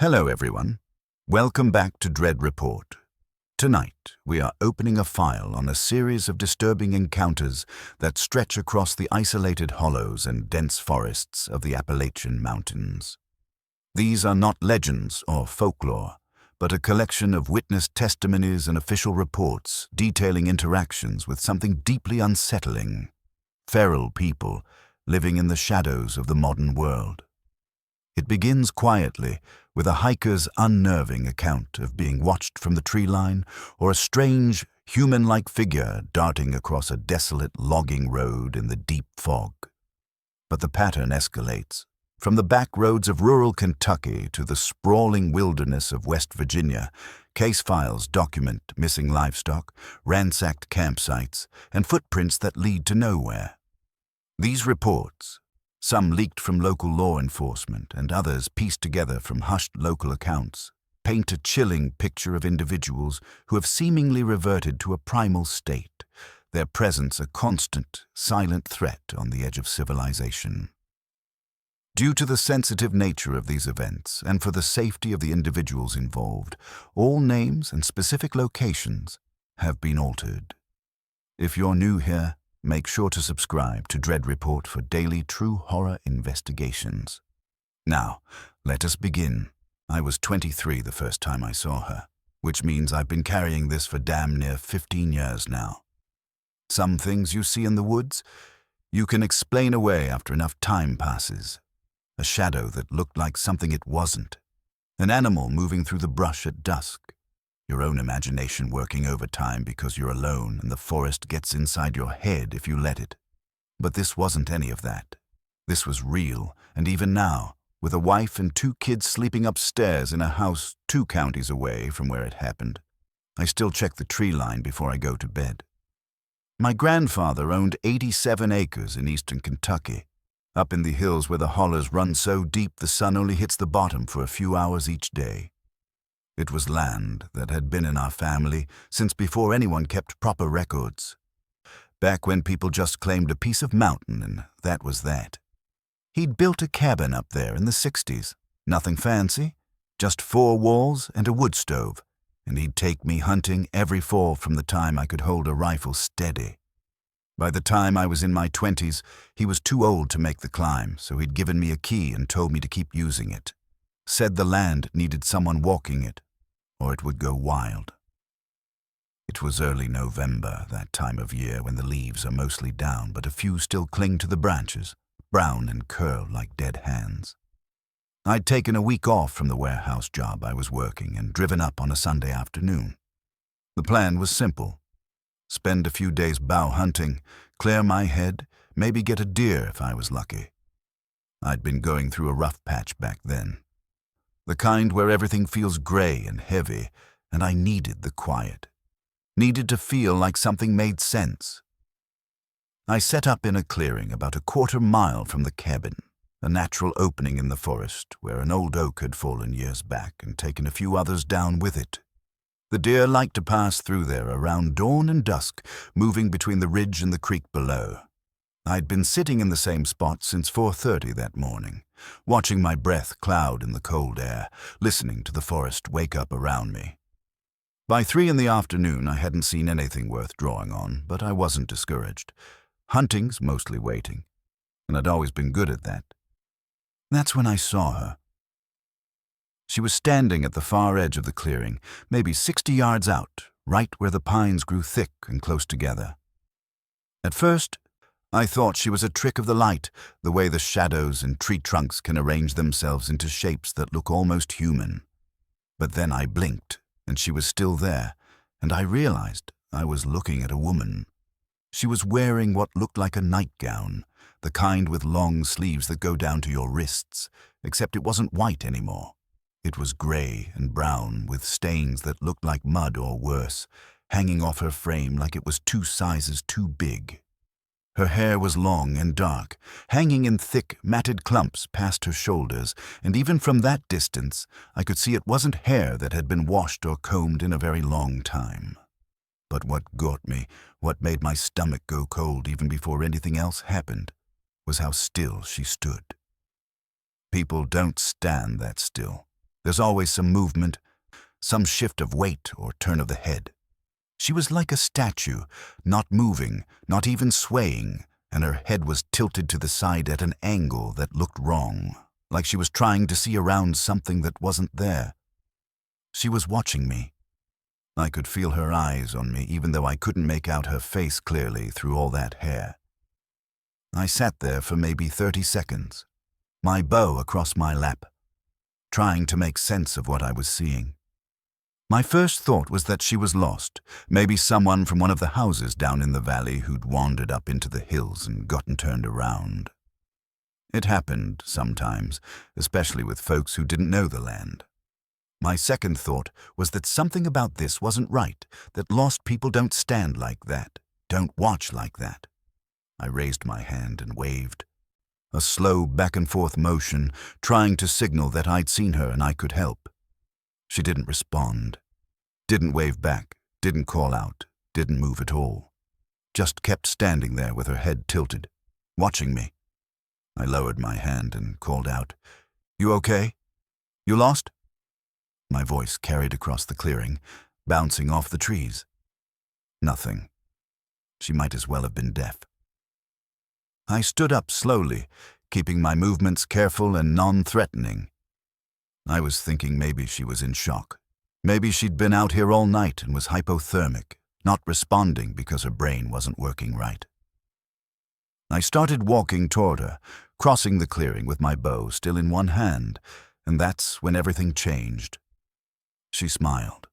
Hello everyone. Welcome back to Dread Report. Tonight, we are opening a file on a series of disturbing encounters that stretch across the isolated hollows and dense forests of the Appalachian Mountains. These are not legends or folklore, but a collection of witness testimonies and official reports detailing interactions with something deeply unsettling: feral people living in the shadows of the modern world. It begins quietly, with a hiker's unnerving account of being watched from the tree line, or a strange, human-like figure darting across a desolate logging road in the deep fog. But the pattern escalates. From the back roads of rural Kentucky to the sprawling wilderness of West Virginia, case files document missing livestock, ransacked campsites, and footprints that lead to nowhere. These reports, some leaked from local law enforcement and others pieced together from hushed local accounts, paint a chilling picture of individuals who have seemingly reverted to a primal state, their presence a constant, silent threat on the edge of civilization. Due to the sensitive nature of these events and for the safety of the individuals involved, all names and specific locations have been altered. If you're new here, make sure to subscribe to Dread Report for daily true horror investigations. Now, let us begin. I was 23 the first time I saw her, which means I've been carrying this for damn near 15 years now. Some things you see in the woods, you can explain away after enough time passes. A shadow that looked like something it wasn't. An animal moving through the brush at dusk. Your own imagination working overtime because you're alone and the forest gets inside your head if you let it. But this wasn't any of that. This was real, and even now, with a wife and 2 kids sleeping upstairs in a house 2 counties away from where it happened, I still check the tree line before I go to bed. My grandfather owned 87 acres in eastern Kentucky, up in the hills where the hollers run so deep the sun only hits the bottom for a few hours each day. It was land that had been in our family since before anyone kept proper records. Back when people just claimed a piece of mountain and that was that. He'd built a cabin up there in the 60s. Nothing fancy, just 4 walls and a wood stove, and he'd take me hunting every fall from the time I could hold a rifle steady. By the time I was in my 20s, he was too old to make the climb, so he'd given me a key and told me to keep using it. Said the land needed someone walking it, or it would go wild. It was early November, that time of year when the leaves are mostly down, but a few still cling to the branches, brown and curled like dead hands. I'd taken a week off from the warehouse job I was working and driven up on a Sunday afternoon. The plan was simple. Spend a few days bow hunting, clear my head, maybe get a deer if I was lucky. I'd been going through a rough patch back then. The kind where everything feels gray and heavy, and I needed the quiet. Needed to feel like something made sense. I set up in a clearing about a 1/4 mile from the cabin, a natural opening in the forest where an old oak had fallen years back and taken a few others down with it. The deer liked to pass through there around dawn and dusk, moving between the ridge and the creek below. I'd been sitting in the same spot since 4:30 that morning, watching my breath cloud in the cold air, listening to the forest wake up around me. By 3 in the afternoon, I hadn't seen anything worth drawing on, but I wasn't discouraged. Hunting's mostly waiting, and I'd always been good at that. That's when I saw her. She was standing at the far edge of the clearing, maybe 60 yards out, right where the pines grew thick and close together. At first, I thought she was a trick of the light, the way the shadows and tree trunks can arrange themselves into shapes that look almost human. But then I blinked, and she was still there, and I realized I was looking at a woman. She was wearing what looked like a nightgown, the kind with long sleeves that go down to your wrists, except it wasn't white anymore. It was gray and brown with stains that looked like mud or worse, hanging off her frame like it was 2 sizes too big. Her hair was long and dark, hanging in thick, matted clumps past her shoulders, and even from that distance, I could see it wasn't hair that had been washed or combed in a very long time. But what got me, what made my stomach go cold even before anything else happened, was how still she stood. People don't stand that still. There's always some movement, some shift of weight or turn of the head. She was like a statue, not moving, not even swaying, and her head was tilted to the side at an angle that looked wrong, like she was trying to see around something that wasn't there. She was watching me. I could feel her eyes on me, even though I couldn't make out her face clearly through all that hair. I sat there for maybe 30 seconds, my bow across my lap, trying to make sense of what I was seeing. My first thought was that she was lost, maybe someone from one of the houses down in the valley who'd wandered up into the hills and gotten turned around. It happened sometimes, especially with folks who didn't know the land. My second thought was that something about this wasn't right, that lost people don't stand like that, don't watch like that. I raised my hand and waved. A slow back-and-forth motion, trying to signal that I'd seen her and I could help. She didn't respond, didn't wave back, didn't call out, didn't move at all. Just kept standing there with her head tilted, watching me. I lowered my hand and called out, "You okay? You lost?" My voice carried across the clearing, bouncing off the trees. Nothing. She might as well have been deaf. I stood up slowly, keeping my movements careful and non-threatening. I was thinking maybe she was in shock. Maybe she'd been out here all night and was hypothermic, not responding because her brain wasn't working right. I started walking toward her, crossing the clearing with my bow still in one hand, and that's when everything changed. She smiled.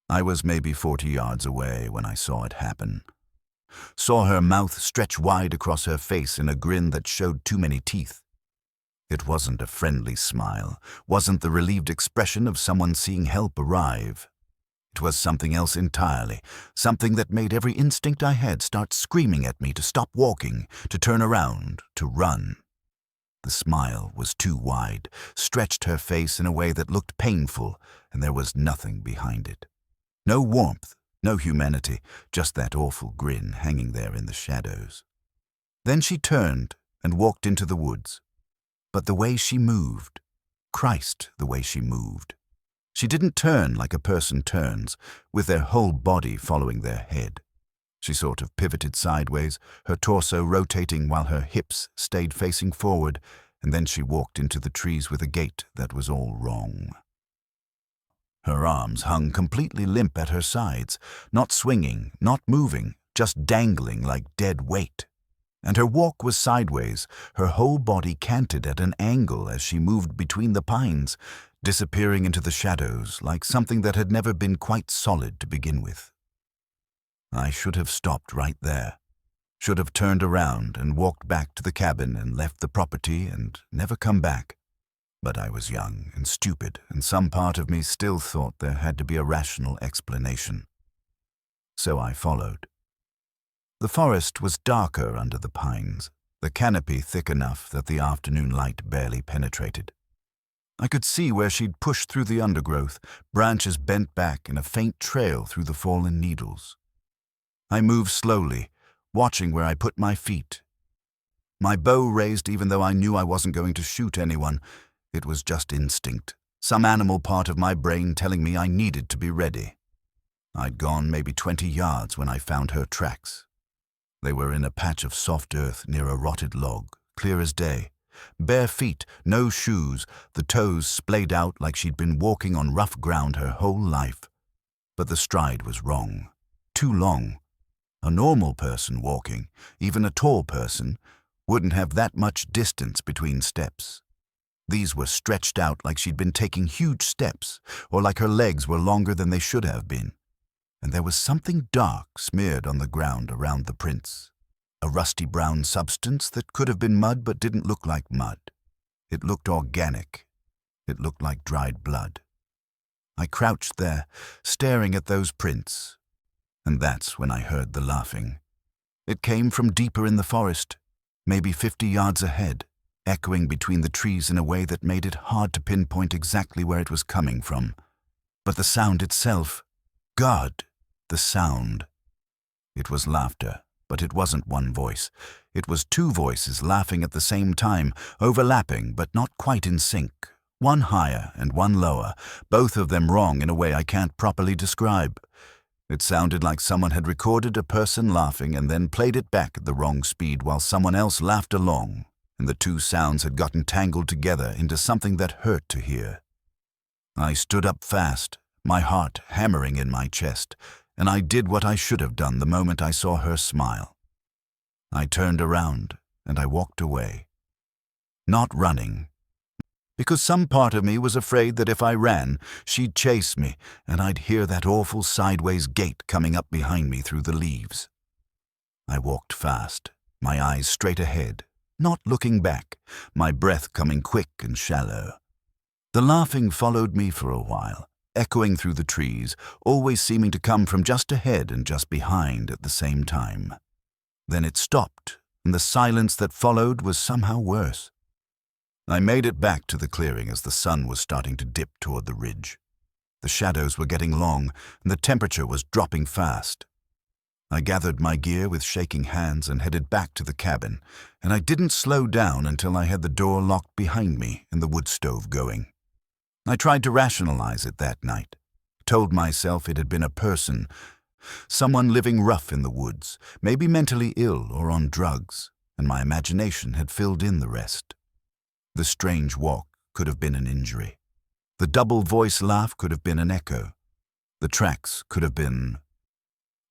I was maybe 40 yards away when I saw it happen. Saw her mouth stretch wide across her face in a grin that showed too many teeth. It wasn't a friendly smile, wasn't the relieved expression of someone seeing help arrive. It was something else entirely, something that made every instinct I had start screaming at me to stop walking, to turn around, to run. The smile was too wide, stretched her face in a way that looked painful, and there was nothing behind it. No warmth, no humanity, just that awful grin hanging there in the shadows. Then she turned and walked into the woods. But the way she moved, Christ, the way she moved. She didn't turn like a person turns, with their whole body following their head. She sort of pivoted sideways, her torso rotating while her hips stayed facing forward, and then she walked into the trees with a gait that was all wrong. Her arms hung completely limp at her sides, not swinging, not moving, just dangling like dead weight. And her walk was sideways, her whole body canted at an angle as she moved between the pines, disappearing into the shadows like something that had never been quite solid to begin with. I should have stopped right there, should have turned around and walked back to the cabin and left the property and never come back. But I was young and stupid, and some part of me still thought there had to be a rational explanation. So I followed. The forest was darker under the pines, the canopy thick enough that the afternoon light barely penetrated. I could see where she'd pushed through the undergrowth, branches bent back and a faint trail through the fallen needles. I moved slowly, watching where I put my feet. My bow raised even though I knew I wasn't going to shoot anyone. It was just instinct, some animal part of my brain telling me I needed to be ready. I'd gone maybe 20 yards when I found her tracks. They were in a patch of soft earth near a rotted log, clear as day. Bare feet, no shoes, the toes splayed out like she'd been walking on rough ground her whole life. But the stride was wrong, too long. A normal person walking, even a tall person, wouldn't have that much distance between steps. These were stretched out like she'd been taking huge steps, or like her legs were longer than they should have been. And there was something dark smeared on the ground around the prints. A rusty brown substance that could have been mud but didn't look like mud. It looked organic. It looked like dried blood. I crouched there, staring at those prints. And that's when I heard the laughing. It came from deeper in the forest, maybe 50 yards ahead, echoing between the trees in a way that made it hard to pinpoint exactly where it was coming from. But the sound itself, God, the sound. It was laughter, but it wasn't one voice. It was two voices laughing at the same time, overlapping but not quite in sync, One higher and one lower, both of them wrong in a way I can't properly describe. It sounded like someone had recorded a person laughing and then played it back at the wrong speed while someone else laughed along, and the two sounds had gotten tangled together into something that hurt to hear. I stood up fast, my heart hammering in my chest, and I did what I should have done the moment I saw her smile. I turned around and I walked away. Not running, because some part of me was afraid that if I ran, she'd chase me and I'd hear that awful sideways gait coming up behind me through the leaves. I walked fast, my eyes straight ahead, not looking back, my breath coming quick and shallow. The laughing followed me for a while, echoing through the trees, always seeming to come from just ahead and just behind at the same time. Then it stopped, and the silence that followed was somehow worse. I made it back to the clearing as the sun was starting to dip toward the ridge. The shadows were getting long, and the temperature was dropping fast. I gathered my gear with shaking hands and headed back to the cabin, and I didn't slow down until I had the door locked behind me and the wood stove going. I tried to rationalize it that night, told myself it had been a person, someone living rough in the woods, maybe mentally ill or on drugs, and my imagination had filled in the rest. The strange walk could have been an injury. The double voice laugh could have been an echo. The tracks could have been...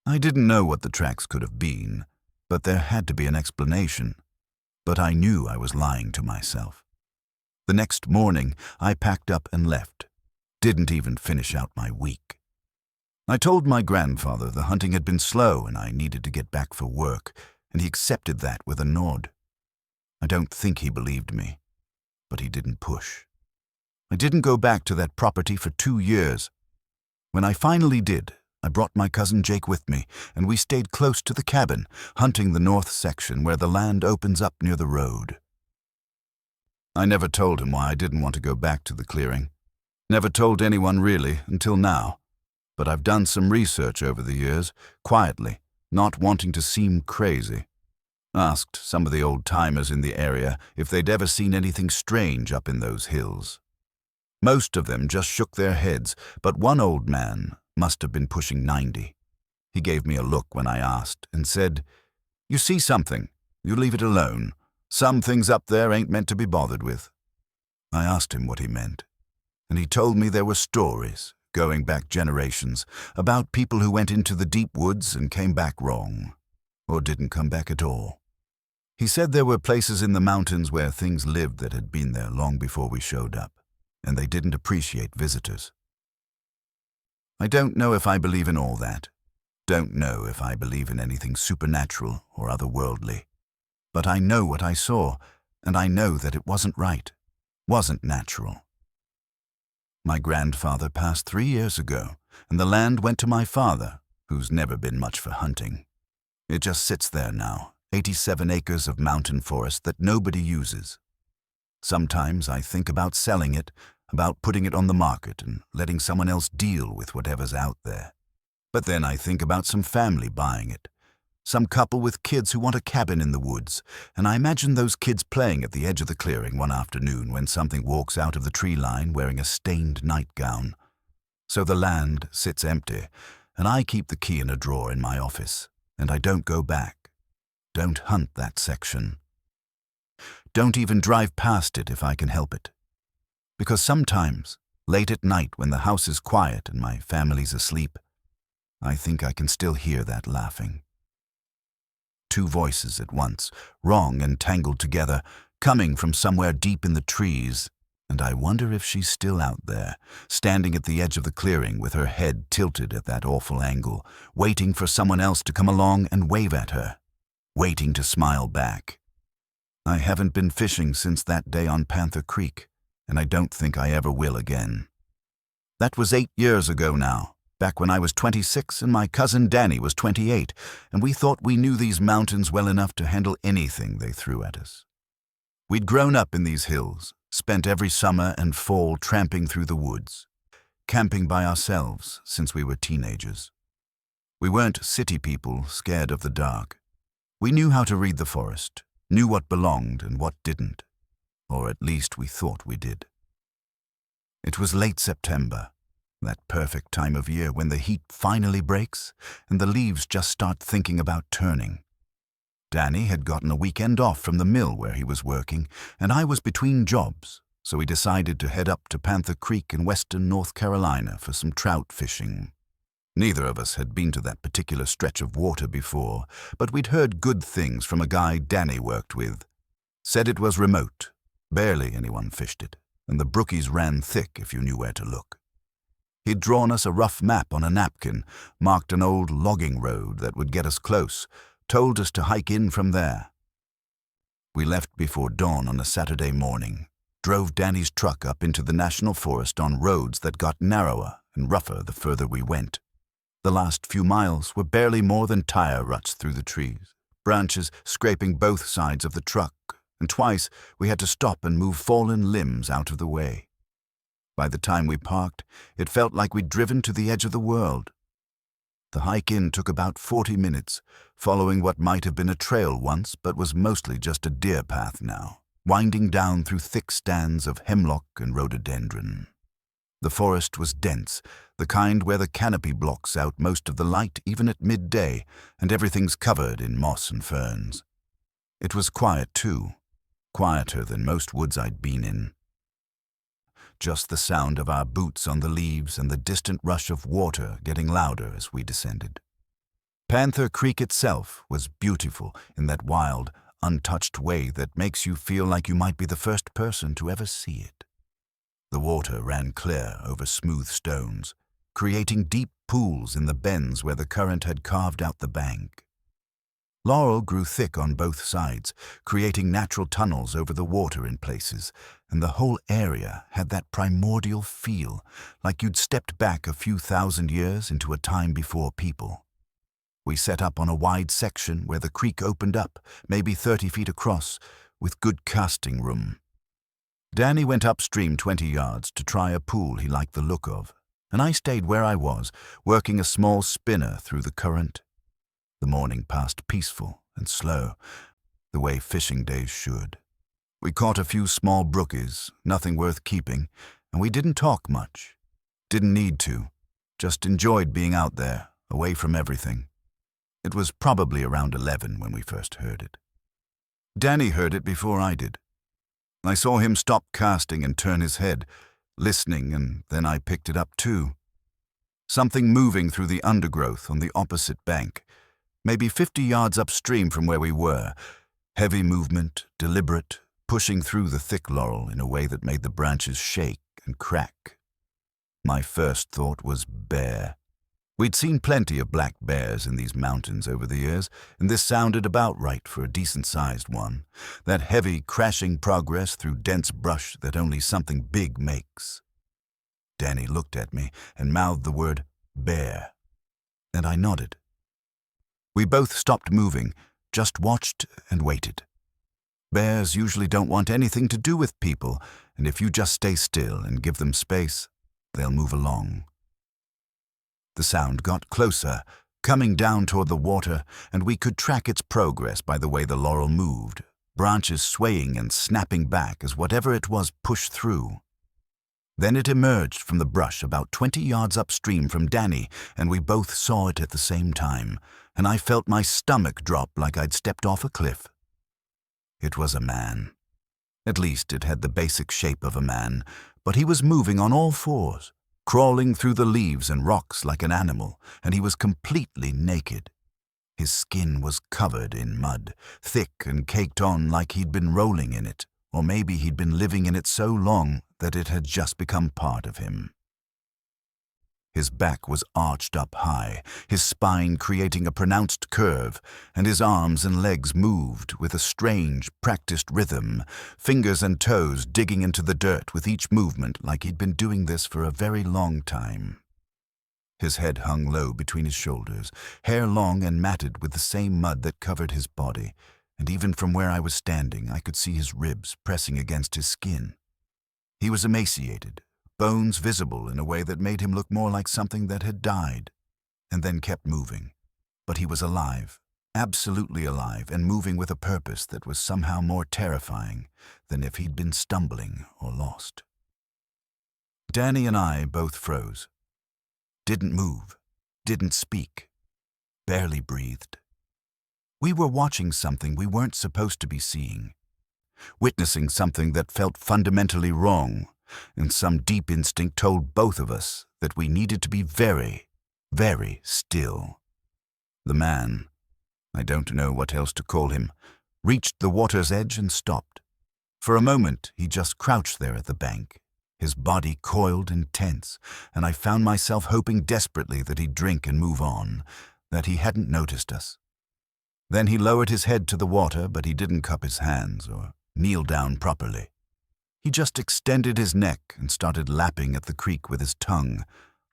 I didn't know what the tracks could have been, but there had to be an explanation. But I knew I was lying to myself. The next morning, I packed up and left. Didn't even finish out my week. I told my grandfather the hunting had been slow and I needed to get back for work, and he accepted that with a nod. I don't think he believed me, but he didn't push. I didn't go back to that property for 2 years. When I finally did, I brought my cousin Jake with me, and we stayed close to the cabin, hunting the north section where the land opens up near the road. I never told him why I didn't want to go back to the clearing. Never told anyone really, until now. But I've done some research over the years, quietly, not wanting to seem crazy. Asked some of the old-timers in the area if they'd ever seen anything strange up in those hills. Most of them just shook their heads, but one old man must have been pushing 90. He gave me a look when I asked and said, "You see something, you leave it alone. Some things up there ain't meant to be bothered with." I asked him what he meant, and he told me there were stories, going back generations, about people who went into the deep woods and came back wrong, or didn't come back at all. He said there were places in the mountains where things lived that had been there long before we showed up, and they didn't appreciate visitors. I don't know if I believe in all that. Don't know if I believe in anything supernatural or otherworldly. But I know what I saw, and I know that it wasn't right, wasn't natural. My grandfather passed 3 years ago, and the land went to my father, who's never been much for hunting. It just sits there now, 87 acres of mountain forest that nobody uses. Sometimes I think about selling it, about putting it on the market and letting someone else deal with whatever's out there. But then I think about some family buying it, some couple with kids who want a cabin in the woods, and I imagine those kids playing at the edge of the clearing one afternoon when something walks out of the tree line wearing a stained nightgown. So the land sits empty, and I keep the key in a drawer in my office, and I don't go back. Don't hunt that section. Don't even drive past it if I can help it. Because sometimes, late at night when the house is quiet and my family's asleep, I think I can still hear that laughing. 2 voices at once, wrong and tangled together, coming from somewhere deep in the trees, and I wonder if she's still out there, standing at the edge of the clearing with her head tilted at that awful angle, waiting for someone else to come along and wave at her, waiting to smile back. I haven't been fishing since that day on Panther Creek, and I don't think I ever will again. That was 8 years ago now, back when I was 26 and my cousin Danny was 28, and we thought we knew these mountains well enough to handle anything they threw at us. We'd grown up in these hills, spent every summer and fall tramping through the woods, camping by ourselves since we were teenagers. We weren't city people scared of the dark. We knew how to read the forest, knew what belonged and what didn't, or at least we thought we did. It was late September, that perfect time of year when the heat finally breaks and the leaves just start thinking about turning. Danny had gotten a weekend off from the mill where he was working, and I was between jobs, so we decided to head up to Panther Creek in western North Carolina for some trout fishing. Neither of us had been to that particular stretch of water before, but we'd heard good things from a guy Danny worked with. Said it was remote, barely anyone fished it, and the brookies ran thick if you knew where to look. He'd drawn us a rough map on a napkin, marked an old logging road that would get us close, told us to hike in from there. We left before dawn on a Saturday morning, drove Danny's truck up into the national forest on roads that got narrower and rougher the further we went. The last few miles were barely more than tire ruts through the trees, branches scraping both sides of the truck, and twice we had to stop and move fallen limbs out of the way. By the time we parked, it felt like we'd driven to the edge of the world. The hike in took about 40 minutes, following what might have been a trail once but was mostly just a deer path now, winding down through thick stands of hemlock and rhododendron. The forest was dense, the kind where the canopy blocks out most of the light even at midday, and everything's covered in moss and ferns. It was quiet too, quieter than most woods I'd been in. Just the sound of our boots on the leaves and the distant rush of water getting louder as we descended. Panther Creek itself was beautiful in that wild, untouched way that makes you feel like you might be the first person to ever see it. The water ran clear over smooth stones, creating deep pools in the bends where the current had carved out the bank. Laurel grew thick on both sides, creating natural tunnels over the water in places, and the whole area had that primordial feel, like you'd stepped back a few thousand years into a time before people. We set up on a wide section where the creek opened up, maybe 30 feet across, with good casting room. Danny went upstream 20 yards to try a pool he liked the look of, and I stayed where I was, working a small spinner through the current. The morning passed peaceful and slow, the way fishing days should. We caught a few small brookies, nothing worth keeping, and we didn't talk much. Didn't need to, just enjoyed being out there, away from everything. It was probably around 11 when we first heard it. Danny heard it before I did. I saw him stop casting and turn his head, listening, and then I picked it up too. Something moving through the undergrowth on the opposite bank, maybe 50 yards upstream from where we were. Heavy movement, deliberate, pushing through the thick laurel in a way that made the branches shake and crack. My first thought was bear. We'd seen plenty of black bears in these mountains over the years, and this sounded about right for a decent-sized one. That heavy, crashing progress through dense brush that only something big makes. Danny looked at me and mouthed the word bear, and I nodded. We both stopped moving, just watched and waited. Bears usually don't want anything to do with people, and if you just stay still and give them space, they'll move along. The sound got closer, coming down toward the water, and we could track its progress by the way the laurel moved, branches swaying and snapping back as whatever it was pushed through. Then it emerged from the brush about 20 yards upstream from Danny, and we both saw it at the same time, and I felt my stomach drop like I'd stepped off a cliff. It was a man. At least it had the basic shape of a man, but he was moving on all fours, crawling through the leaves and rocks like an animal, and he was completely naked. His skin was covered in mud, thick and caked on like he'd been rolling in it, or maybe he'd been living in it so long that it had just become part of him. His back was arched up high, his spine creating a pronounced curve, and his arms and legs moved with a strange, practiced rhythm, fingers and toes digging into the dirt with each movement like he'd been doing this for a very long time. His head hung low between his shoulders, hair long and matted with the same mud that covered his body, and even from where I was standing I could see his ribs pressing against his skin. He was emaciated, bones visible in a way that made him look more like something that had died, and then kept moving. But he was alive, absolutely alive, and moving with a purpose that was somehow more terrifying than if he'd been stumbling or lost. Danny and I both froze. Didn't move, didn't speak, barely breathed. We were watching something we weren't supposed to be seeing, witnessing something that felt fundamentally wrong, and some deep instinct told both of us that we needed to be very, very still. The man, I don't know what else to call him, reached the water's edge and stopped. For a moment, he just crouched there at the bank, his body coiled and tense, and I found myself hoping desperately that he'd drink and move on, that he hadn't noticed us. Then he lowered his head to the water, but he didn't cup his hands or kneel down properly. He just extended his neck and started lapping at the creek with his tongue.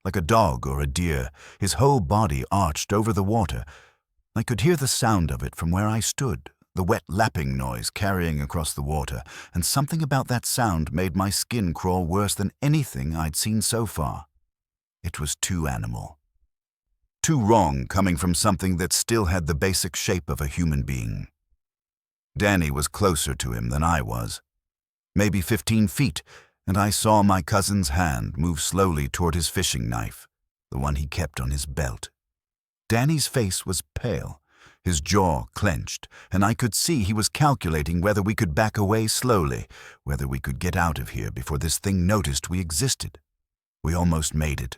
Like a dog or a deer, his whole body arched over the water. I could hear the sound of it from where I stood, the wet lapping noise carrying across the water, and something about that sound made my skin crawl worse than anything I'd seen so far. It was too animal. Too wrong coming from something that still had the basic shape of a human being. Danny was closer to him than I was. Maybe 15 feet, and I saw my cousin's hand move slowly toward his fishing knife, the one he kept on his belt. Danny's face was pale, his jaw clenched, and I could see he was calculating whether we could back away slowly, whether we could get out of here before this thing noticed we existed. We almost made it.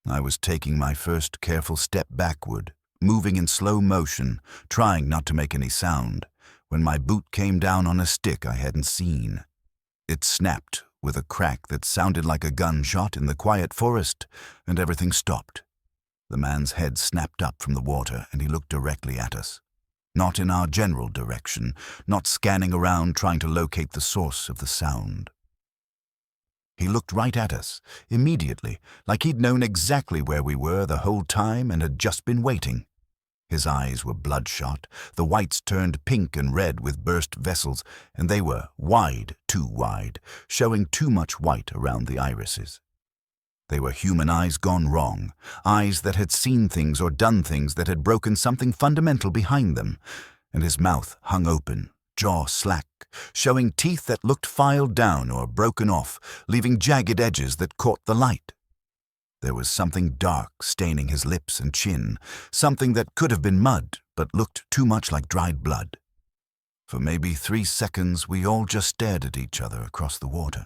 I was taking my first careful step backward, moving in slow motion, trying not to make any sound, when my boot came down on a stick I hadn't seen. It snapped with a crack that sounded like a gunshot in the quiet forest, and everything stopped. The man's head snapped up from the water, and he looked directly at us. Not in our general direction, not scanning around trying to locate the source of the sound. He looked right at us, immediately, like he'd known exactly where we were the whole time and had just been waiting. His eyes were bloodshot, the whites turned pink and red with burst vessels, and they were wide, too wide, showing too much white around the irises. They were human eyes gone wrong, eyes that had seen things or done things that had broken something fundamental behind them, and his mouth hung open, jaw slack, showing teeth that looked filed down or broken off, leaving jagged edges that caught the light. There was something dark staining his lips and chin, something that could have been mud but looked too much like dried blood. For maybe 3 seconds we all just stared at each other across the water.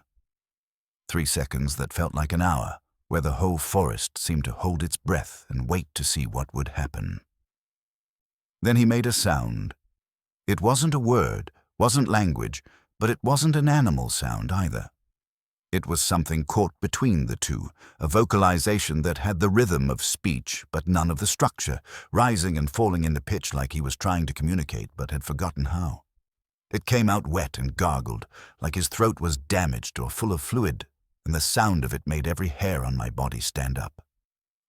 3 seconds that felt like an hour, where the whole forest seemed to hold its breath and wait to see what would happen. Then he made a sound. It wasn't a word, wasn't language, but it wasn't an animal sound either. It was something caught between the two, a vocalization that had the rhythm of speech but none of the structure, rising and falling into pitch like he was trying to communicate but had forgotten how. It came out wet and gargled, like his throat was damaged or full of fluid, and the sound of it made every hair on my body stand up.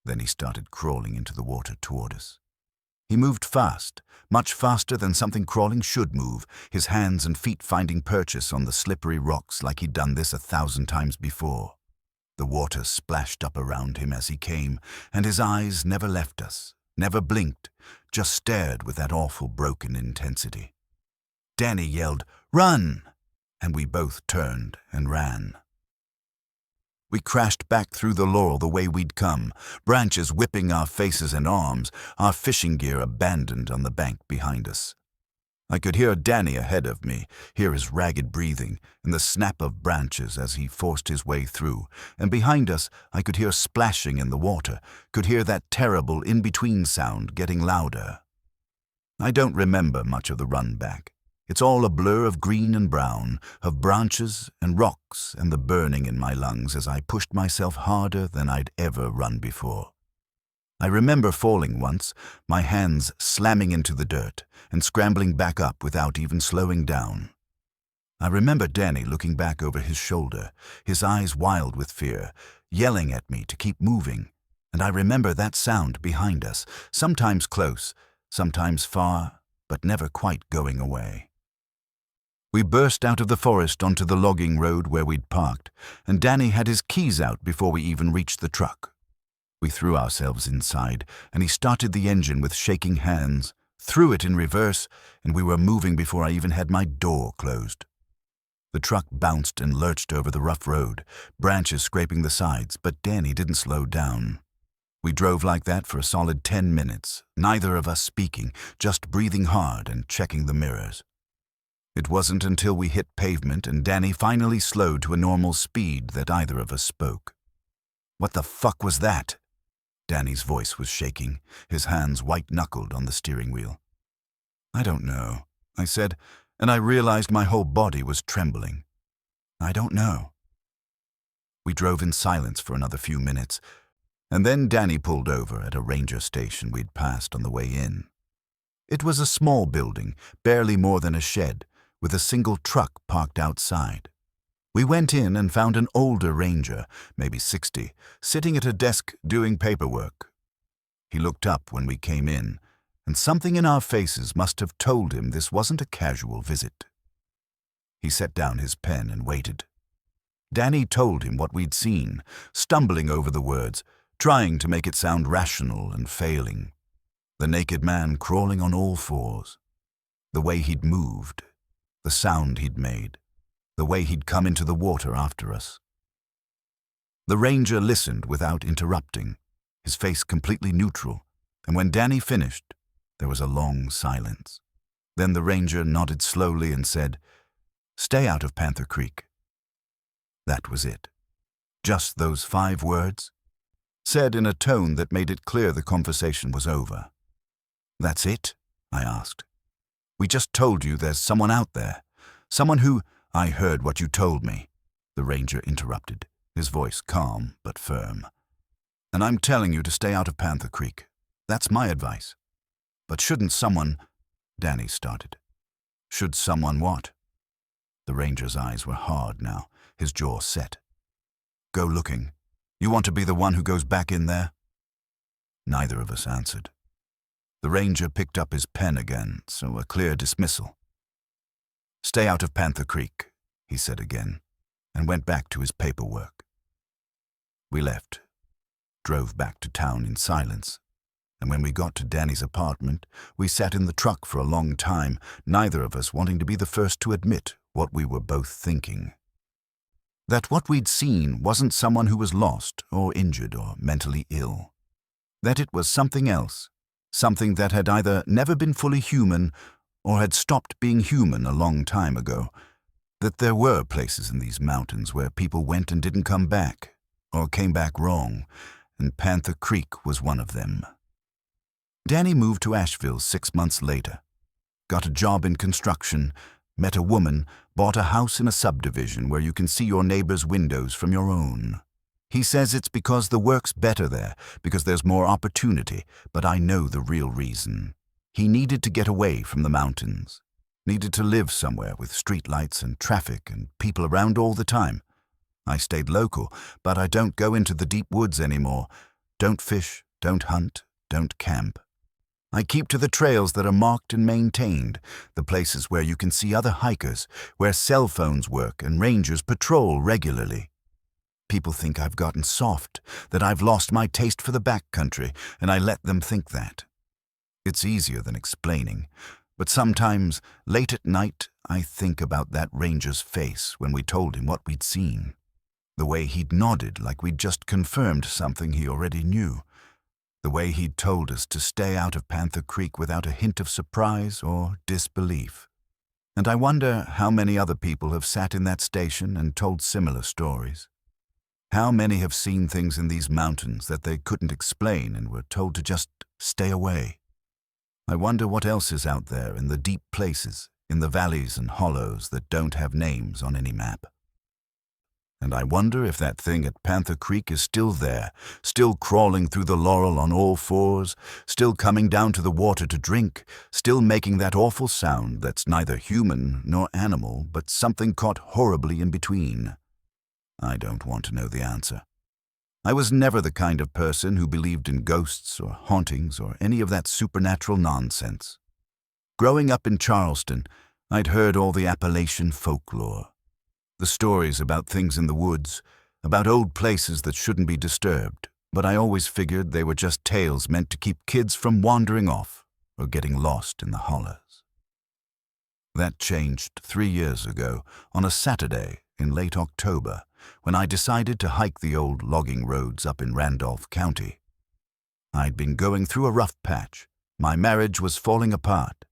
Then he started crawling into the water toward us. He moved fast, much faster than something crawling should move, his hands and feet finding purchase on the slippery rocks like he'd done this 1,000 times before. The water splashed up around him as he came, and his eyes never left us, never blinked, just stared with that awful broken intensity. Danny yelled, "Run!" and we both turned and ran. We crashed back through the laurel the way we'd come, branches whipping our faces and arms, our fishing gear abandoned on the bank behind us. I could hear Danny ahead of me, hear his ragged breathing, and the snap of branches as he forced his way through, and behind us I could hear splashing in the water, could hear that terrible in-between sound getting louder. I don't remember much of the run back. It's all a blur of green and brown, of branches and rocks and the burning in my lungs as I pushed myself harder than I'd ever run before. I remember falling once, my hands slamming into the dirt and scrambling back up without even slowing down. I remember Danny looking back over his shoulder, his eyes wild with fear, yelling at me to keep moving, and I remember that sound behind us, sometimes close, sometimes far, but never quite going away. We burst out of the forest onto the logging road where we'd parked, and Danny had his keys out before we even reached the truck. We threw ourselves inside, and he started the engine with shaking hands, threw it in reverse, and we were moving before I even had my door closed. The truck bounced and lurched over the rough road, branches scraping the sides, but Danny didn't slow down. We drove like that for a solid 10 minutes, neither of us speaking, just breathing hard and checking the mirrors. It wasn't until we hit pavement and Danny finally slowed to a normal speed that either of us spoke. "What the fuck was that?" Danny's voice was shaking, his hands white-knuckled on the steering wheel. "I don't know," I said, and I realized my whole body was trembling. "I don't know." We drove in silence for another few minutes, and then Danny pulled over at a ranger station we'd passed on the way in. It was a small building, barely more than a shed, with a single truck parked outside. We went in and found an older ranger, maybe 60, sitting at a desk doing paperwork. He looked up when we came in, and something in our faces must have told him this wasn't a casual visit. He set down his pen and waited. Danny told him what we'd seen, stumbling over the words, trying to make it sound rational and failing. The naked man crawling on all fours. The way he'd moved. The sound he'd made. The way he'd come into the water after us. The ranger listened without interrupting, his face completely neutral, and when Danny finished, there was a long silence. Then the ranger nodded slowly and said, "Stay out of Panther Creek." That was it. Just those 5 words, said in a tone that made it clear the conversation was over. "That's it?" I asked. "We just told you there's someone out there. Someone who—" "I heard what you told me," the ranger interrupted, his voice calm but firm. "And I'm telling you to stay out of Panther Creek. That's my advice. But shouldn't someone—" Danny started. "Should someone what?" The ranger's eyes were hard now, his jaw set. "Go looking. You want to be the one who goes back in there?" Neither of us answered. The ranger picked up his pen again, so a clear dismissal. "Stay out of Panther Creek," he said again, and went back to his paperwork. We left, drove back to town in silence, and when we got to Danny's apartment, we sat in the truck for a long time, neither of us wanting to be the first to admit what we were both thinking. That what we'd seen wasn't someone who was lost or injured or mentally ill. That it was something else, something that had either never been fully human or had stopped being human a long time ago. That there were places in these mountains where people went and didn't come back, or came back wrong, and Panther Creek was one of them. Danny moved to Asheville 6 months later, got a job in construction, met a woman, bought a house in a subdivision where you can see your neighbor's windows from your own. He says it's because the work's better there, because there's more opportunity, but I know the real reason. He needed to get away from the mountains, needed to live somewhere with streetlights and traffic and people around all the time. I stayed local, but I don't go into the deep woods anymore. Don't fish, don't hunt, don't camp. I keep to the trails that are marked and maintained, the places where you can see other hikers, where cell phones work and rangers patrol regularly. People think I've gotten soft, that I've lost my taste for the backcountry, and I let them think that. It's easier than explaining, but sometimes, late at night, I think about that ranger's face when we told him what we'd seen. The way he'd nodded like we'd just confirmed something he already knew. The way he'd told us to stay out of Panther Creek without a hint of surprise or disbelief. And I wonder how many other people have sat in that station and told similar stories. How many have seen things in these mountains that they couldn't explain and were told to just stay away. I wonder what else is out there in the deep places, in the valleys and hollows that don't have names on any map. And I wonder if that thing at Panther Creek is still there, still crawling through the laurel on all fours, still coming down to the water to drink, still making that awful sound that's neither human nor animal, but something caught horribly in between. I don't want to know the answer. I was never the kind of person who believed in ghosts or hauntings or any of that supernatural nonsense. Growing up in Charleston, I'd heard all the Appalachian folklore. The stories about things in the woods, about old places that shouldn't be disturbed, but I always figured they were just tales meant to keep kids from wandering off or getting lost in the hollows. That changed 3 years ago, on a Saturday in late October, when I decided to hike the old logging roads up in Randolph County. I'd been going through a rough patch. My marriage was falling apart.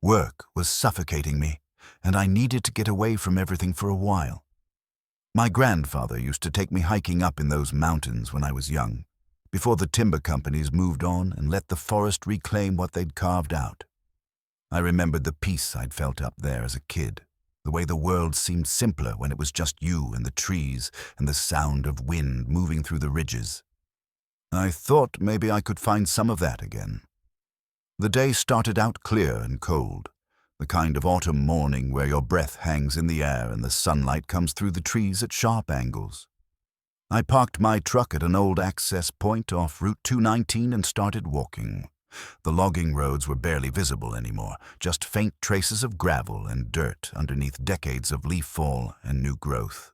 Work was suffocating me, and I needed to get away from everything for a while. My grandfather used to take me hiking up in those mountains when I was young, before the timber companies moved on and let the forest reclaim what they'd carved out. I remembered the peace I'd felt up there as a kid, the way the world seemed simpler when it was just you and the trees and the sound of wind moving through the ridges. I thought maybe I could find some of that again. The day started out clear and cold, the kind of autumn morning where your breath hangs in the air and the sunlight comes through the trees at sharp angles. I parked my truck at an old access point off Route 219 and started walking. The logging roads were barely visible anymore, just faint traces of gravel and dirt underneath decades of leaf fall and new growth.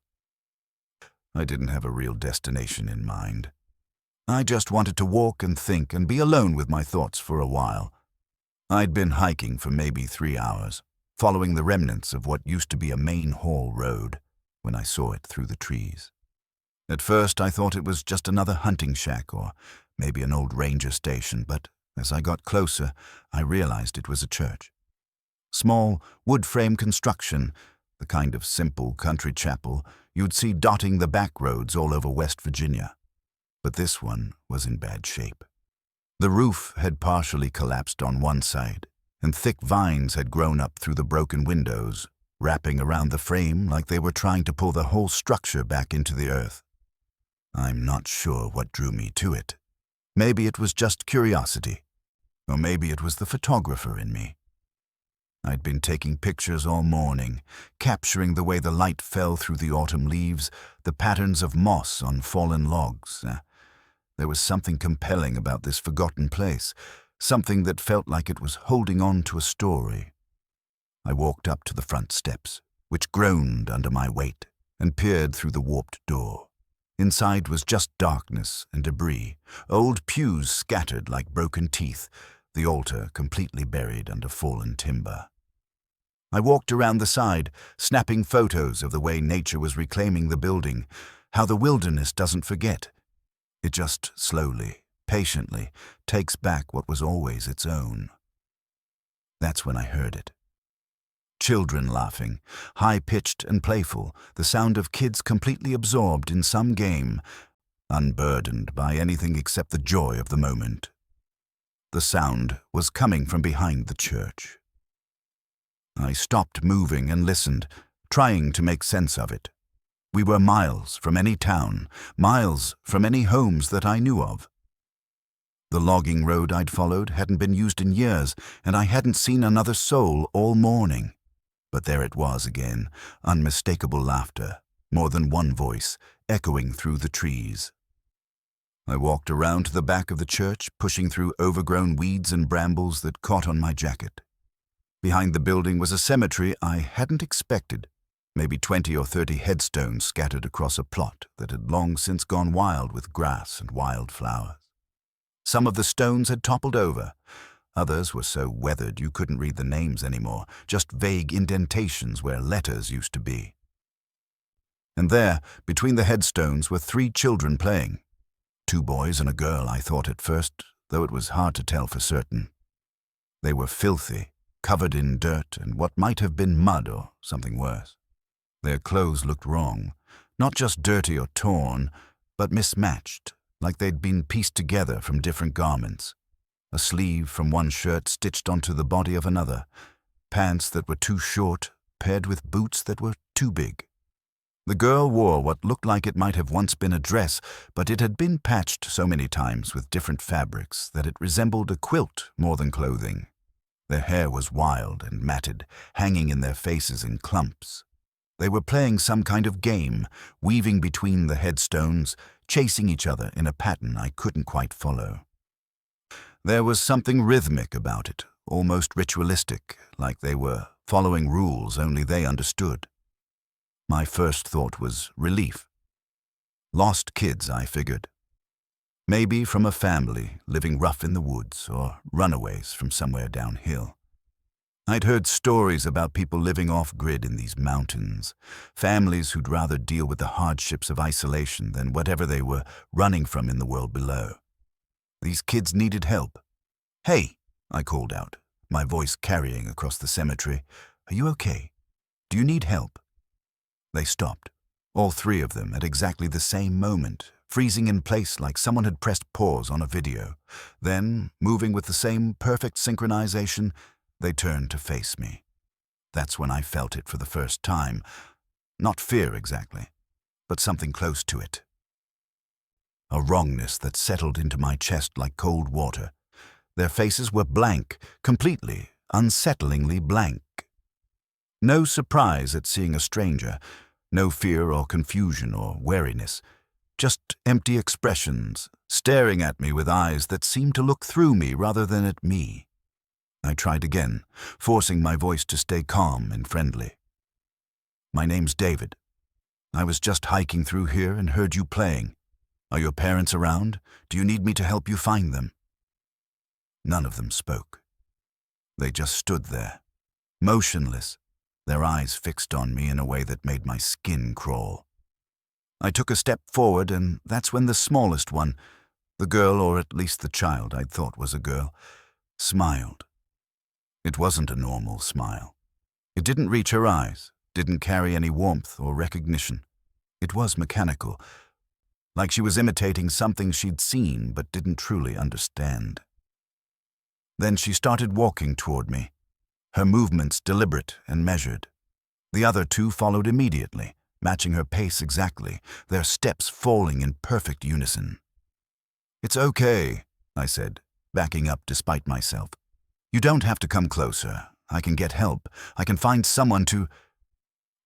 I didn't have a real destination in mind. I just wanted to walk and think and be alone with my thoughts for a while. I'd been hiking for maybe 3 hours, following the remnants of what used to be a main haul road, when I saw it through the trees. At first I thought it was just another hunting shack or maybe an old ranger station, but as I got closer, I realized it was a church. Small, wood-frame construction, the kind of simple country chapel you'd see dotting the back roads all over West Virginia. But this one was in bad shape. The roof had partially collapsed on one side, and thick vines had grown up through the broken windows, wrapping around the frame like they were trying to pull the whole structure back into the earth. I'm not sure what drew me to it. Maybe it was just curiosity, or maybe it was the photographer in me. I'd been taking pictures all morning, capturing the way the light fell through the autumn leaves, the patterns of moss on fallen logs. There was something compelling about this forgotten place, something that felt like it was holding on to a story. I walked up to the front steps, which groaned under my weight, and peered through the warped door. Inside was just darkness and debris, old pews scattered like broken teeth, the altar completely buried under fallen timber. I walked around the side, snapping photos of the way nature was reclaiming the building, how the wilderness doesn't forget. It just slowly, patiently, takes back what was always its own. That's when I heard it. Children laughing, high-pitched and playful, the sound of kids completely absorbed in some game, unburdened by anything except the joy of the moment. The sound was coming from behind the church. I stopped moving and listened, trying to make sense of it. We were miles from any town, miles from any homes that I knew of. The logging road I'd followed hadn't been used in years, and I hadn't seen another soul all morning. But there it was again, unmistakable laughter, more than one voice, echoing through the trees. I walked around to the back of the church, pushing through overgrown weeds and brambles that caught on my jacket. Behind the building was a cemetery I hadn't expected, maybe 20 or 30 headstones scattered across a plot that had long since gone wild with grass and wildflowers. Some of the stones had toppled over. Others were so weathered you couldn't read the names anymore, just vague indentations where letters used to be. And there, between the headstones, were 3 children playing. 2 boys and a girl, I thought at first, though it was hard to tell for certain. They were filthy, covered in dirt and what might have been mud or something worse. Their clothes looked wrong, not just dirty or torn, but mismatched, like they'd been pieced together from different garments. A sleeve from one shirt stitched onto the body of another, pants that were too short paired with boots that were too big. The girl wore what looked like it might have once been a dress, but it had been patched so many times with different fabrics that it resembled a quilt more than clothing. Their hair was wild and matted, hanging in their faces in clumps. They were playing some kind of game, weaving between the headstones, chasing each other in a pattern I couldn't quite follow. There was something rhythmic about it, almost ritualistic, like they were following rules only they understood. My first thought was relief. Lost kids, I figured. Maybe from a family living rough in the woods or runaways from somewhere downhill. I'd heard stories about people living off-grid in these mountains, families who'd rather deal with the hardships of isolation than whatever they were running from in the world below. These kids needed help. "Hey," I called out, my voice carrying across the cemetery. "Are you okay? Do you need help?" They stopped, all three of them at exactly the same moment, freezing in place like someone had pressed pause on a video. Then, moving with the same perfect synchronization, they turned to face me. That's when I felt it for the first time. Not fear exactly, but something close to it. A wrongness that settled into my chest like cold water. Their faces were blank, completely, unsettlingly blank. No surprise at seeing a stranger, no fear or confusion or wariness, just empty expressions, staring at me with eyes that seemed to look through me rather than at me. I tried again, forcing my voice to stay calm and friendly. "My name's David. I was just hiking through here and heard you playing. Are your parents around? Do you need me to help you find them?" None of them spoke. They just stood there, motionless, their eyes fixed on me in a way that made my skin crawl. I took a step forward, and that's when the smallest one, the girl, or at least the child I'd thought was a girl, smiled. It wasn't a normal smile. It didn't reach her eyes, didn't carry any warmth or recognition. It was mechanical, like she was imitating something she'd seen but didn't truly understand. Then she started walking toward me, her movements deliberate and measured. The other two followed immediately, matching her pace exactly, their steps falling in perfect unison. "It's okay," I said, backing up despite myself. "You don't have to come closer. I can get help. I can find someone to—"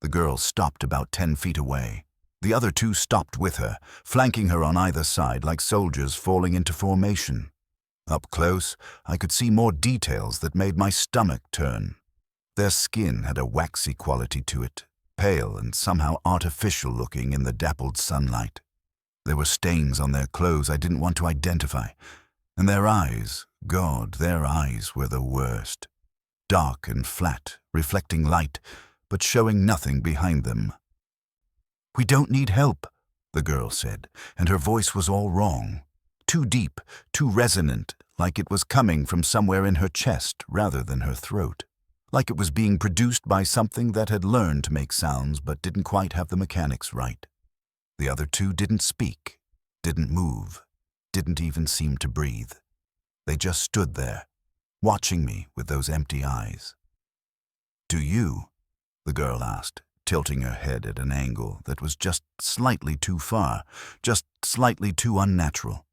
The girl stopped about 10 feet away. The other two stopped with her, flanking her on either side like soldiers falling into formation. Up close, I could see more details that made my stomach turn. Their skin had a waxy quality to it, pale and somehow artificial looking in the dappled sunlight. There were stains on their clothes I didn't want to identify. And their eyes, God, their eyes were the worst. Dark and flat, reflecting light, but showing nothing behind them. "We don't need help," the girl said, and her voice was all wrong. Too deep, too resonant, like it was coming from somewhere in her chest rather than her throat. Like it was being produced by something that had learned to make sounds but didn't quite have the mechanics right. The other two didn't speak, didn't move, didn't even seem to breathe. They just stood there, watching me with those empty eyes. "Do you?" the girl asked, tilting her head at an angle that was just slightly too far, just slightly too unnatural.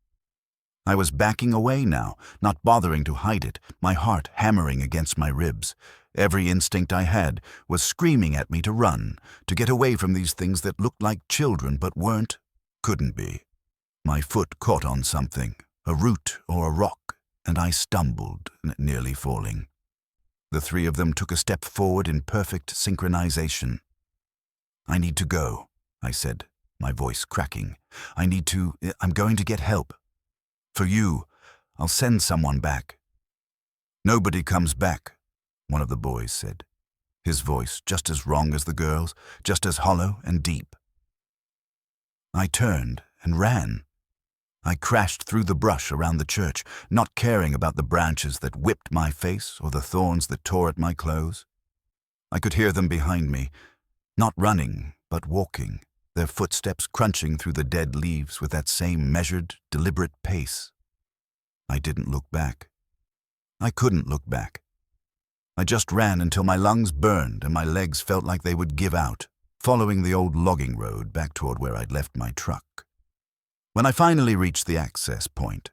I was backing away now, not bothering to hide it, my heart hammering against my ribs. Every instinct I had was screaming at me to run, to get away from these things that looked like children but weren't, couldn't be. My foot caught on something, a root or a rock, and I stumbled, nearly falling. The three of them took a step forward in perfect synchronization. "I need to go," I said, my voice cracking. I'm going to get help. For you, I'll send someone back." "Nobody comes back," one of the boys said, his voice just as wrong as the girl's, just as hollow and deep. I turned and ran. I crashed through the brush around the church, not caring about the branches that whipped my face or the thorns that tore at my clothes. I could hear them behind me, not running, but walking, their footsteps crunching through the dead leaves with that same measured, deliberate pace. I didn't look back. I couldn't look back. I just ran until my lungs burned and my legs felt like they would give out, following the old logging road back toward where I'd left my truck. When I finally reached the access point,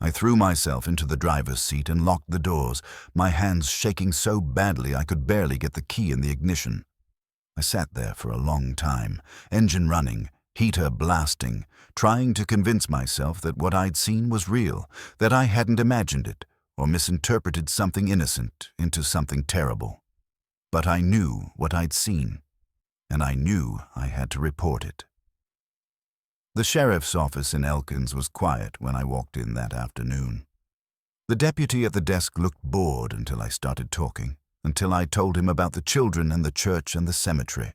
I threw myself into the driver's seat and locked the doors, my hands shaking so badly I could barely get the key in the ignition. I sat there for a long time, engine running, heater blasting, trying to convince myself that what I'd seen was real, that I hadn't imagined it or misinterpreted something innocent into something terrible. But I knew what I'd seen, and I knew I had to report it. The sheriff's office in Elkins was quiet when I walked in that afternoon. The deputy at the desk looked bored until I started talking, until I told him about the children and the church and the cemetery.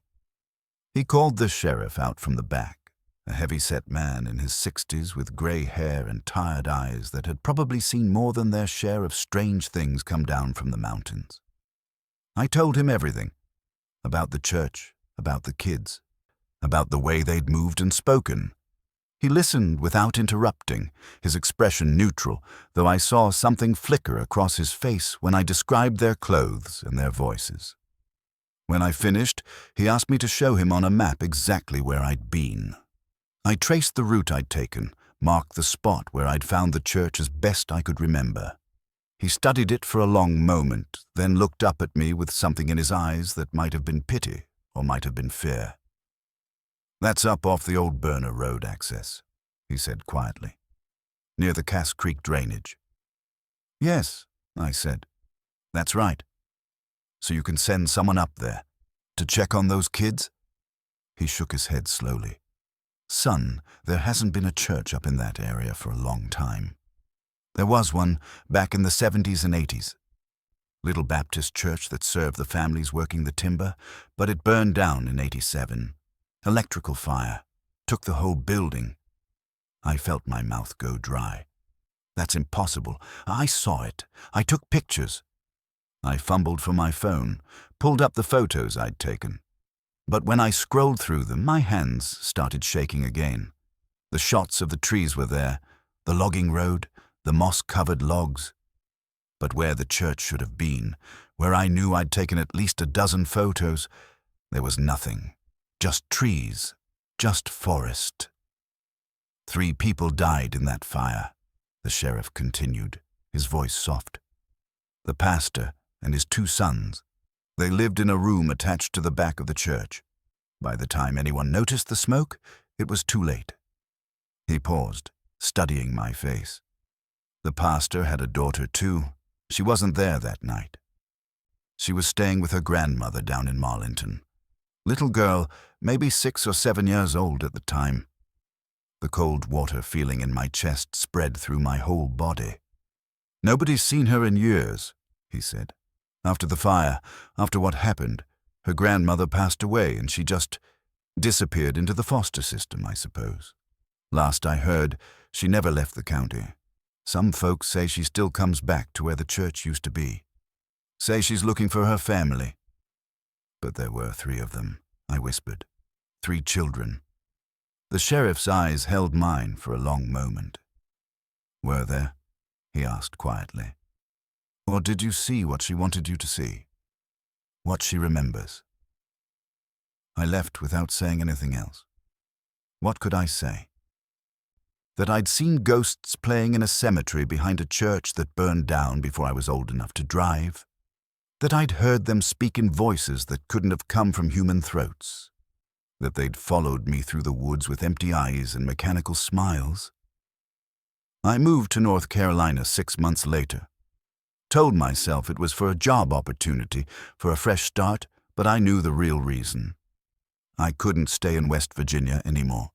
He called the sheriff out from the back, a heavy-set man in his 60s with gray hair and tired eyes that had probably seen more than their share of strange things come down from the mountains. I told him everything, about the church, about the kids, about the way they'd moved and spoken. He listened without interrupting, his expression neutral, though I saw something flicker across his face when I described their clothes and their voices. When I finished, he asked me to show him on a map exactly where I'd been. I traced the route I'd taken, marked the spot where I'd found the church as best I could remember. He studied it for a long moment, then looked up at me with something in his eyes that might have been pity or might have been fear. "That's up off the old Burner Road access," he said quietly, "near the Cass Creek drainage." "Yes," I said. "That's right. So you can send someone up there to check on those kids?" He shook his head slowly. "Son, there hasn't been a church up in that area for a long time. There was one back in the 70s and 80s. Little Baptist church that served the families working the timber, but it burned down in 87. Electrical fire. Took the whole building." I felt my mouth go dry. "That's impossible. I saw it. I took pictures." I fumbled for my phone, pulled up the photos I'd taken. But when I scrolled through them, my hands started shaking again. The shots of the trees were there, the logging road, the moss-covered logs. But where the church should have been, where I knew I'd taken at least a dozen photos, there was nothing. Just trees, just forest. 3 people died in that fire, the sheriff continued, his voice soft. The pastor and his 2 sons. They lived in a room attached to the back of the church. By the time anyone noticed the smoke, it was too late. He paused, studying my face. The pastor had a daughter too. She wasn't there that night. She was staying with her grandmother down in Marlinton. Little girl, maybe 6 or 7 years old at the time. The cold water feeling in my chest spread through my whole body. "Nobody's seen her in years," he said. "After the fire, after what happened, her grandmother passed away and she just disappeared into the foster system, I suppose. Last I heard, she never left the county. Some folks say she still comes back to where the church used to be. Say she's looking for her family." "But there were 3 of them," I whispered. 3 children. The sheriff's eyes held mine for a long moment. "Were there?" he asked quietly. "Or did you see what she wanted you to see? What she remembers?" I left without saying anything else. What could I say? That I'd seen ghosts playing in a cemetery behind a church that burned down before I was old enough to drive? That I'd heard them speak in voices that couldn't have come from human throats? That they'd followed me through the woods with empty eyes and mechanical smiles? I moved to North Carolina 6 months later. Told myself it was for a job opportunity, for a fresh start, but I knew the real reason. I couldn't stay in West Virginia anymore.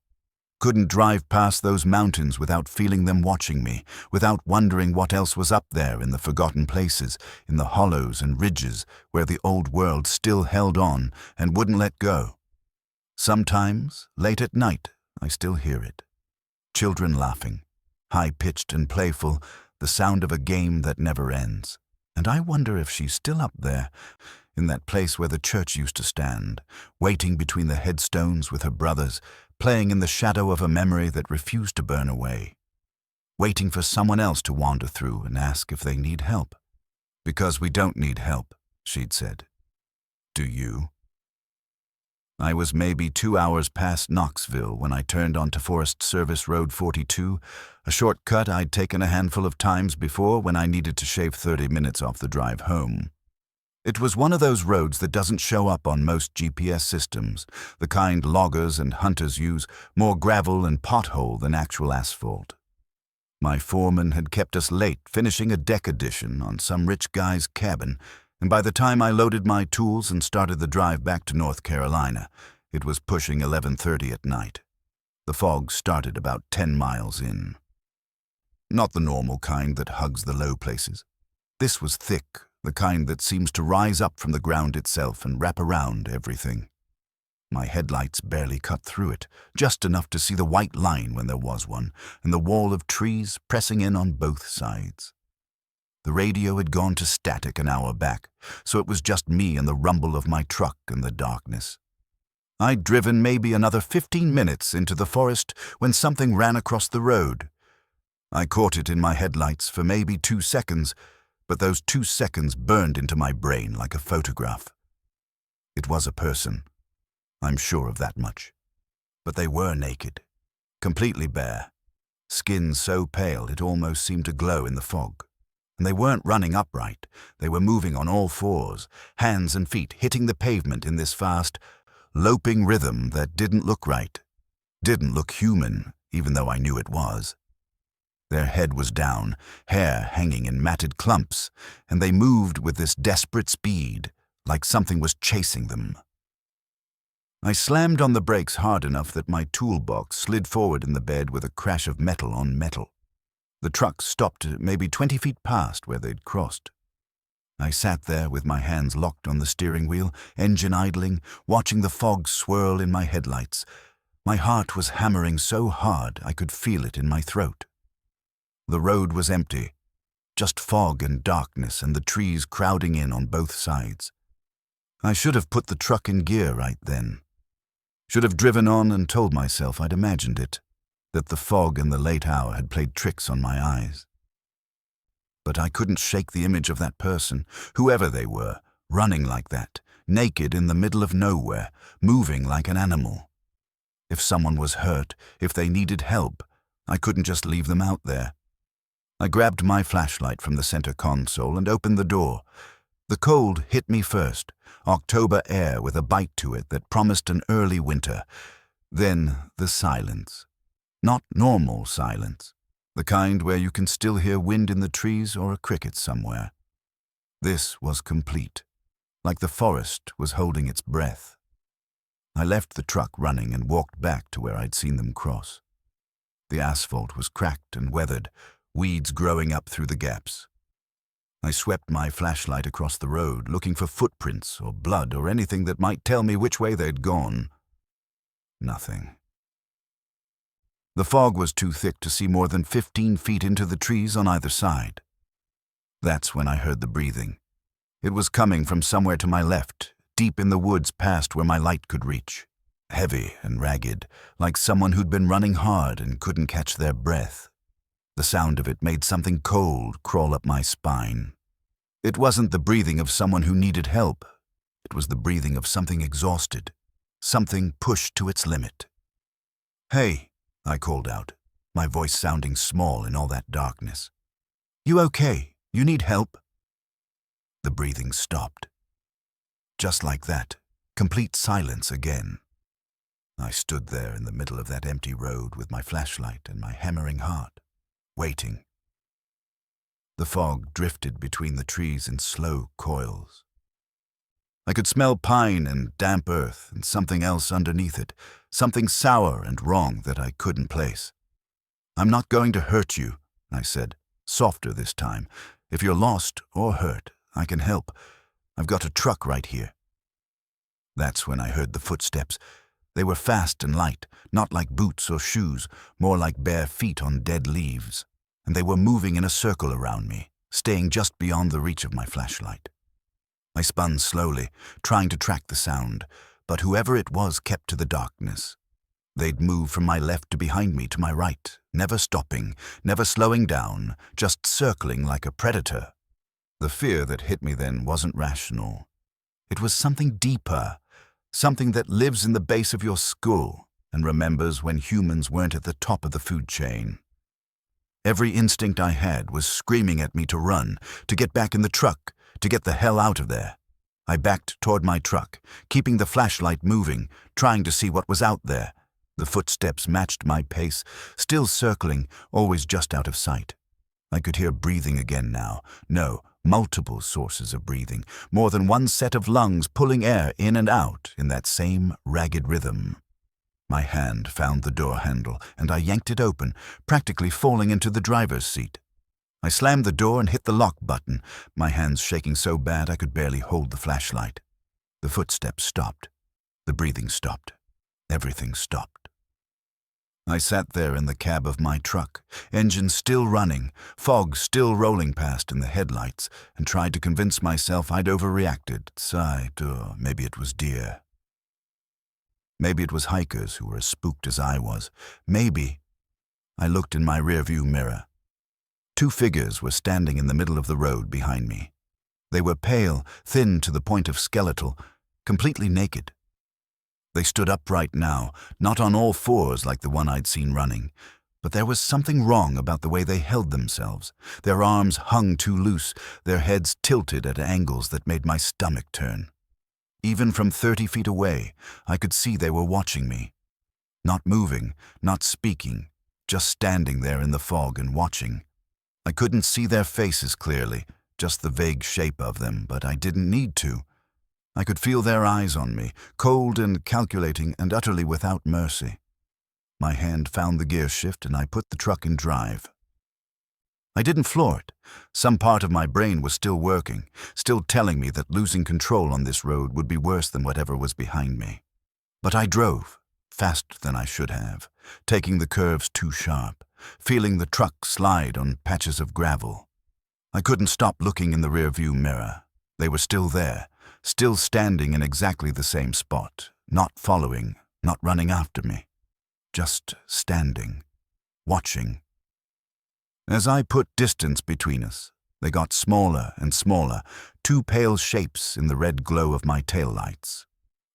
Couldn't drive past those mountains without feeling them watching me, without wondering what else was up there in the forgotten places, in the hollows and ridges where the old world still held on and wouldn't let go. Sometimes, late at night, I still hear it. Children laughing, high-pitched and playful, the sound of a game that never ends. And I wonder if she's still up there, in that place where the church used to stand, waiting between the headstones with her brothers, playing in the shadow of a memory that refused to burn away, waiting for someone else to wander through and ask if they need help. "Because we don't need help," she'd said. "Do you?" I was maybe 2 hours past Knoxville when I turned onto Forest Service Road 42, a shortcut I'd taken a handful of times before when I needed to shave 30 minutes off the drive home. It was one of those roads that doesn't show up on most GPS systems, the kind loggers and hunters use, more gravel and pothole than actual asphalt. My foreman had kept us late finishing a deck addition on some rich guy's cabin, and by the time I loaded my tools and started the drive back to North Carolina, it was pushing 11:30 at night. The fog started about 10 miles in. Not the normal kind that hugs the low places. This was thick, the kind that seems to rise up from the ground itself and wrap around everything. My headlights barely cut through it, just enough to see the white line when there was one, and the wall of trees pressing in on both sides. The radio had gone to static an hour back, so it was just me and the rumble of my truck in the darkness. I'd driven maybe another 15 minutes into the forest when something ran across the road. I caught it in my headlights for maybe 2 seconds, but those 2 seconds burned into my brain like a photograph. It was a person. I'm sure of that much. But they were naked, completely bare, skin so pale it almost seemed to glow in the fog. And they weren't running upright, they were moving on all fours, hands and feet hitting the pavement in this fast, loping rhythm that didn't look right, didn't look human, even though I knew it was. Their head was down, hair hanging in matted clumps, and they moved with this desperate speed, like something was chasing them. I slammed on the brakes hard enough that my toolbox slid forward in the bed with a crash of metal on metal. The truck stopped maybe 20 feet past where they'd crossed. I sat there with my hands locked on the steering wheel, engine idling, watching the fog swirl in my headlights. My heart was hammering so hard I could feel it in my throat. The road was empty, just fog and darkness and the trees crowding in on both sides. I should have put the truck in gear right then. Should have driven on and told myself I'd imagined it, that the fog and the late hour had played tricks on my eyes. But I couldn't shake the image of that person, whoever they were, running like that, naked in the middle of nowhere, moving like an animal. If someone was hurt, if they needed help, I couldn't just leave them out there. I grabbed my flashlight from the center console and opened the door. The cold hit me first, October air with a bite to it that promised an early winter. Then the silence. Not normal silence, the kind where you can still hear wind in the trees or a cricket somewhere. This was complete, like the forest was holding its breath. I left the truck running and walked back to where I'd seen them cross. The asphalt was cracked and weathered, weeds growing up through the gaps. I swept my flashlight across the road, looking for footprints or blood or anything that might tell me which way they'd gone. Nothing. The fog was too thick to see more than 15 feet into the trees on either side. That's when I heard the breathing. It was coming from somewhere to my left, deep in the woods past where my light could reach. Heavy and ragged, like someone who'd been running hard and couldn't catch their breath. The sound of it made something cold crawl up my spine. It wasn't the breathing of someone who needed help. It was the breathing of something exhausted, something pushed to its limit. "Hey," I called out, my voice sounding small in all that darkness. "You okay? You need help?" The breathing stopped. Just like that, complete silence again. I stood there in the middle of that empty road with my flashlight and my hammering heart, waiting. The fog drifted between the trees in slow coils. I could smell pine and damp earth and something else underneath it, something sour and wrong that I couldn't place. "I'm not going to hurt you," I said, softer this time. "If you're lost or hurt, I can help. I've got a truck right here." That's when I heard the footsteps. They were fast and light, not like boots or shoes, more like bare feet on dead leaves. And they were moving in a circle around me, staying just beyond the reach of my flashlight. I spun slowly, trying to track the sound, but whoever it was kept to the darkness. They'd move from my left to behind me to my right, never stopping, never slowing down, just circling like a predator. The fear that hit me then wasn't rational. It was something deeper, something that lives in the base of your skull and remembers when humans weren't at the top of the food chain. Every instinct I had was screaming at me to run, to get back in the truck, to get the hell out of there. I backed toward my truck, keeping the flashlight moving, trying to see what was out there. The footsteps matched my pace, still circling, always just out of sight. I could hear breathing again now. No, multiple sources of breathing, more than one set of lungs pulling air in and out in that same ragged rhythm. My hand found the door handle, and I yanked it open, practically falling into the driver's seat. I slammed the door and hit the lock button, my hands shaking so bad I could barely hold the flashlight. The footsteps stopped. The breathing stopped. Everything stopped. I sat there in the cab of my truck, engine still running, fog still rolling past in the headlights, and tried to convince myself I'd overreacted, sighed, or maybe it was deer. Maybe it was hikers who were as spooked as I was. Maybe. I looked in my rearview mirror. 2 figures were standing in the middle of the road behind me. They were pale, thin to the point of skeletal, completely naked. They stood upright now, not on all fours like the one I'd seen running, but there was something wrong about the way they held themselves. Their arms hung too loose, their heads tilted at angles that made my stomach turn. Even from 30 feet away, I could see they were watching me. Not moving, not speaking, just standing there in the fog and watching. I couldn't see their faces clearly, just the vague shape of them, but I didn't need to. I could feel their eyes on me, cold and calculating and utterly without mercy. My hand found the gear shift and I put the truck in drive. I didn't floor it. Some part of my brain was still working, still telling me that losing control on this road would be worse than whatever was behind me. But I drove, faster than I should have, taking the curves too sharp, feeling the truck slide on patches of gravel. I couldn't stop looking in the rearview mirror. They were still there, still standing in exactly the same spot, not following, not running after me. Just standing, watching. As I put distance between us, they got smaller and smaller, 2 pale shapes in the red glow of my taillights.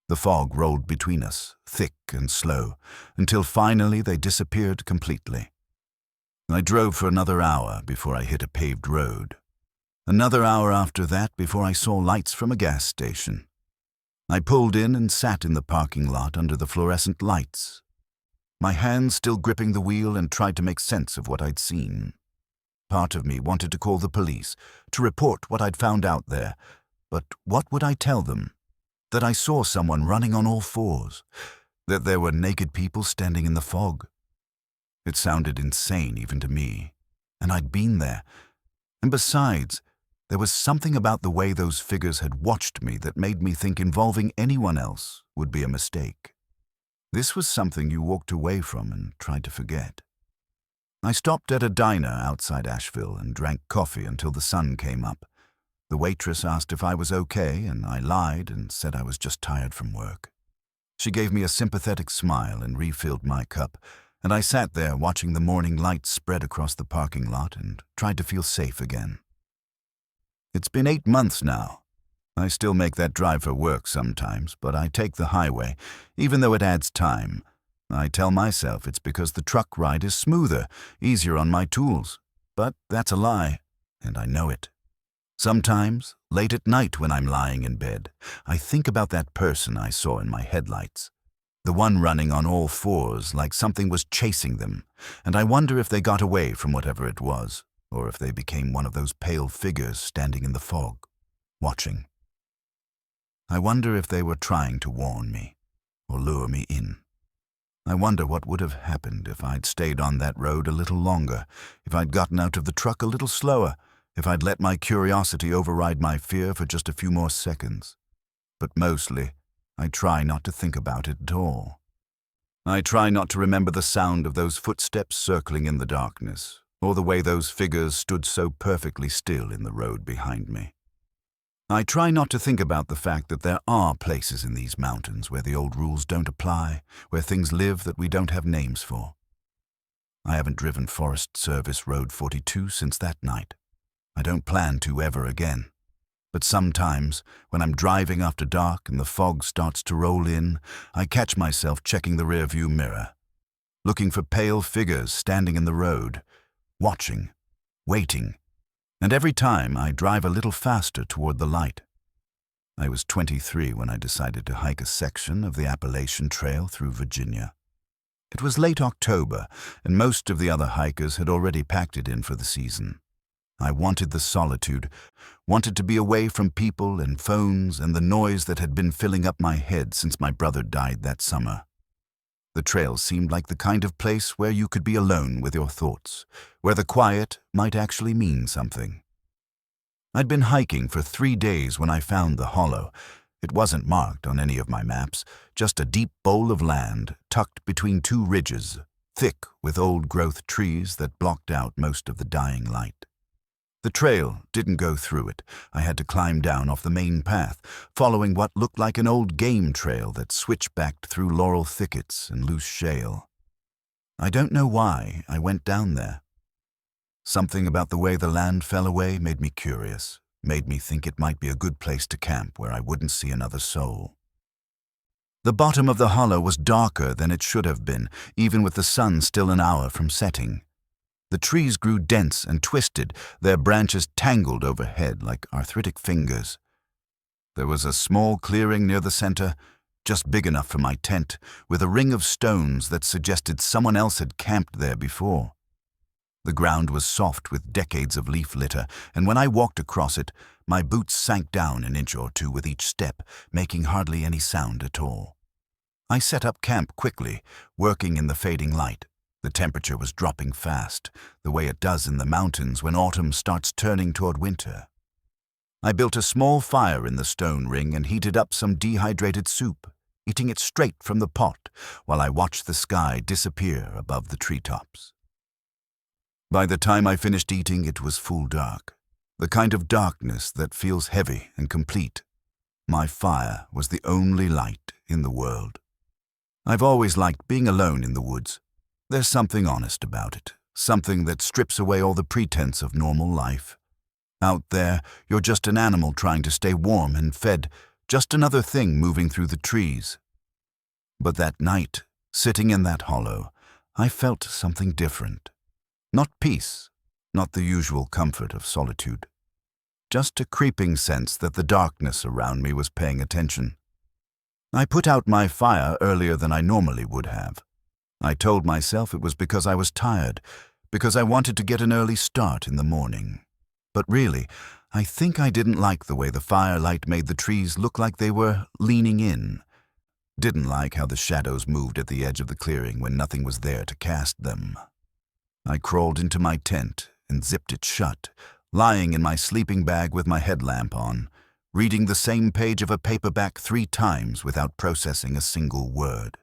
The fog rolled between us, thick and slow, until finally they disappeared completely. I drove for another hour before I hit a paved road. Another hour after that before I saw lights from a gas station. I pulled in and sat in the parking lot under the fluorescent lights, my hands still gripping the wheel, and tried to make sense of what I'd seen. Part of me wanted to call the police, to report what I'd found out there, but what would I tell them? That I saw someone running on all fours, that there were naked people standing in the fog. It sounded insane even to me, and I'd been there. And besides, there was something about the way those figures had watched me that made me think involving anyone else would be a mistake. This was something you walked away from and tried to forget. I stopped at a diner outside Asheville and drank coffee until the sun came up. The waitress asked if I was okay, and I lied and said I was just tired from work. She gave me a sympathetic smile and refilled my cup, and I sat there watching the morning light spread across the parking lot and tried to feel safe again. It's been 8 months now. I still make that drive for work sometimes, but I take the highway, even though it adds time. I tell myself it's because the truck ride is smoother, easier on my tools. But that's a lie, and I know it. Sometimes, late at night when I'm lying in bed, I think about that person I saw in my headlights. The one running on all fours like something was chasing them, and I wonder if they got away from whatever it was, or if they became one of those pale figures standing in the fog, watching. I wonder if they were trying to warn me, or lure me in. I wonder what would have happened if I'd stayed on that road a little longer, if I'd gotten out of the truck a little slower, if I'd let my curiosity override my fear for just a few more seconds. But mostly, I try not to think about it at all. I try not to remember the sound of those footsteps circling in the darkness, or the way those figures stood so perfectly still in the road behind me. I try not to think about the fact that there are places in these mountains where the old rules don't apply, where things live that we don't have names for. I haven't driven Forest Service Road 42 since that night. I don't plan to ever again. But sometimes, when I'm driving after dark and the fog starts to roll in, I catch myself checking the rearview mirror, looking for pale figures standing in the road, watching, waiting, and every time I drive a little faster toward the light. I was 23 when I decided to hike a section of the Appalachian Trail through Virginia. It was late October, and most of the other hikers had already packed it in for the season. I wanted the solitude, wanted to be away from people and phones and the noise that had been filling up my head since my brother died that summer. The trail seemed like the kind of place where you could be alone with your thoughts, where the quiet might actually mean something. I'd been hiking for 3 days when I found the hollow. It wasn't marked on any of my maps, just a deep bowl of land tucked between 2 ridges, thick with old-growth trees that blocked out most of the dying light. The trail didn't go through it. I had to climb down off the main path, following what looked like an old game trail that switchbacked through laurel thickets and loose shale. I don't know why I went down there. Something about the way the land fell away made me curious, made me think it might be a good place to camp where I wouldn't see another soul. The bottom of the hollow was darker than it should have been, even with the sun still an hour from setting. The trees grew dense and twisted, their branches tangled overhead like arthritic fingers. There was a small clearing near the center, just big enough for my tent, with a ring of stones that suggested someone else had camped there before. The ground was soft with decades of leaf litter, and when I walked across it, my boots sank down an inch or 2 with each step, making hardly any sound at all. I set up camp quickly, working in the fading light. The temperature was dropping fast, the way it does in the mountains when autumn starts turning toward winter. I built a small fire in the stone ring and heated up some dehydrated soup, eating it straight from the pot while I watched the sky disappear above the treetops. By the time I finished eating, it was full dark, the kind of darkness that feels heavy and complete. My fire was the only light in the world. I've always liked being alone in the woods. There's something honest about it, something that strips away all the pretense of normal life. Out there, you're just an animal trying to stay warm and fed, just another thing moving through the trees. But that night, sitting in that hollow, I felt something different. Not peace, not the usual comfort of solitude. Just a creeping sense that the darkness around me was paying attention. I put out my fire earlier than I normally would have. I told myself it was because I was tired, because I wanted to get an early start in the morning. But really, I think I didn't like the way the firelight made the trees look like they were leaning in. Didn't like how the shadows moved at the edge of the clearing when nothing was there to cast them. I crawled into my tent and zipped it shut, lying in my sleeping bag with my headlamp on, reading the same page of a paperback 3 times without processing a single word.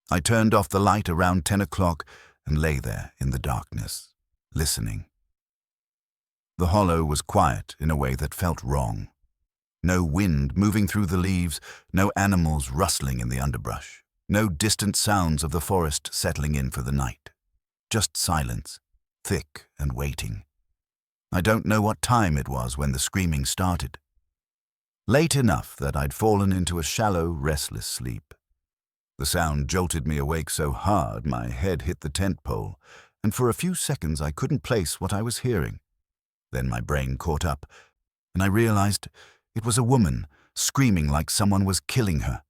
I turned off the light around 10 o'clock and lay there in the darkness, listening. The hollow was quiet in a way that felt wrong. No wind moving through the leaves, no animals rustling in the underbrush, no distant sounds of the forest settling in for the night. Just silence, thick and waiting. I don't know what time it was when the screaming started. Late enough that I'd fallen into a shallow, restless sleep. The sound jolted me awake so hard my head hit the tent pole, and for a few seconds I couldn't place what I was hearing. Then my brain caught up, and I realized it was a woman screaming like someone was killing her.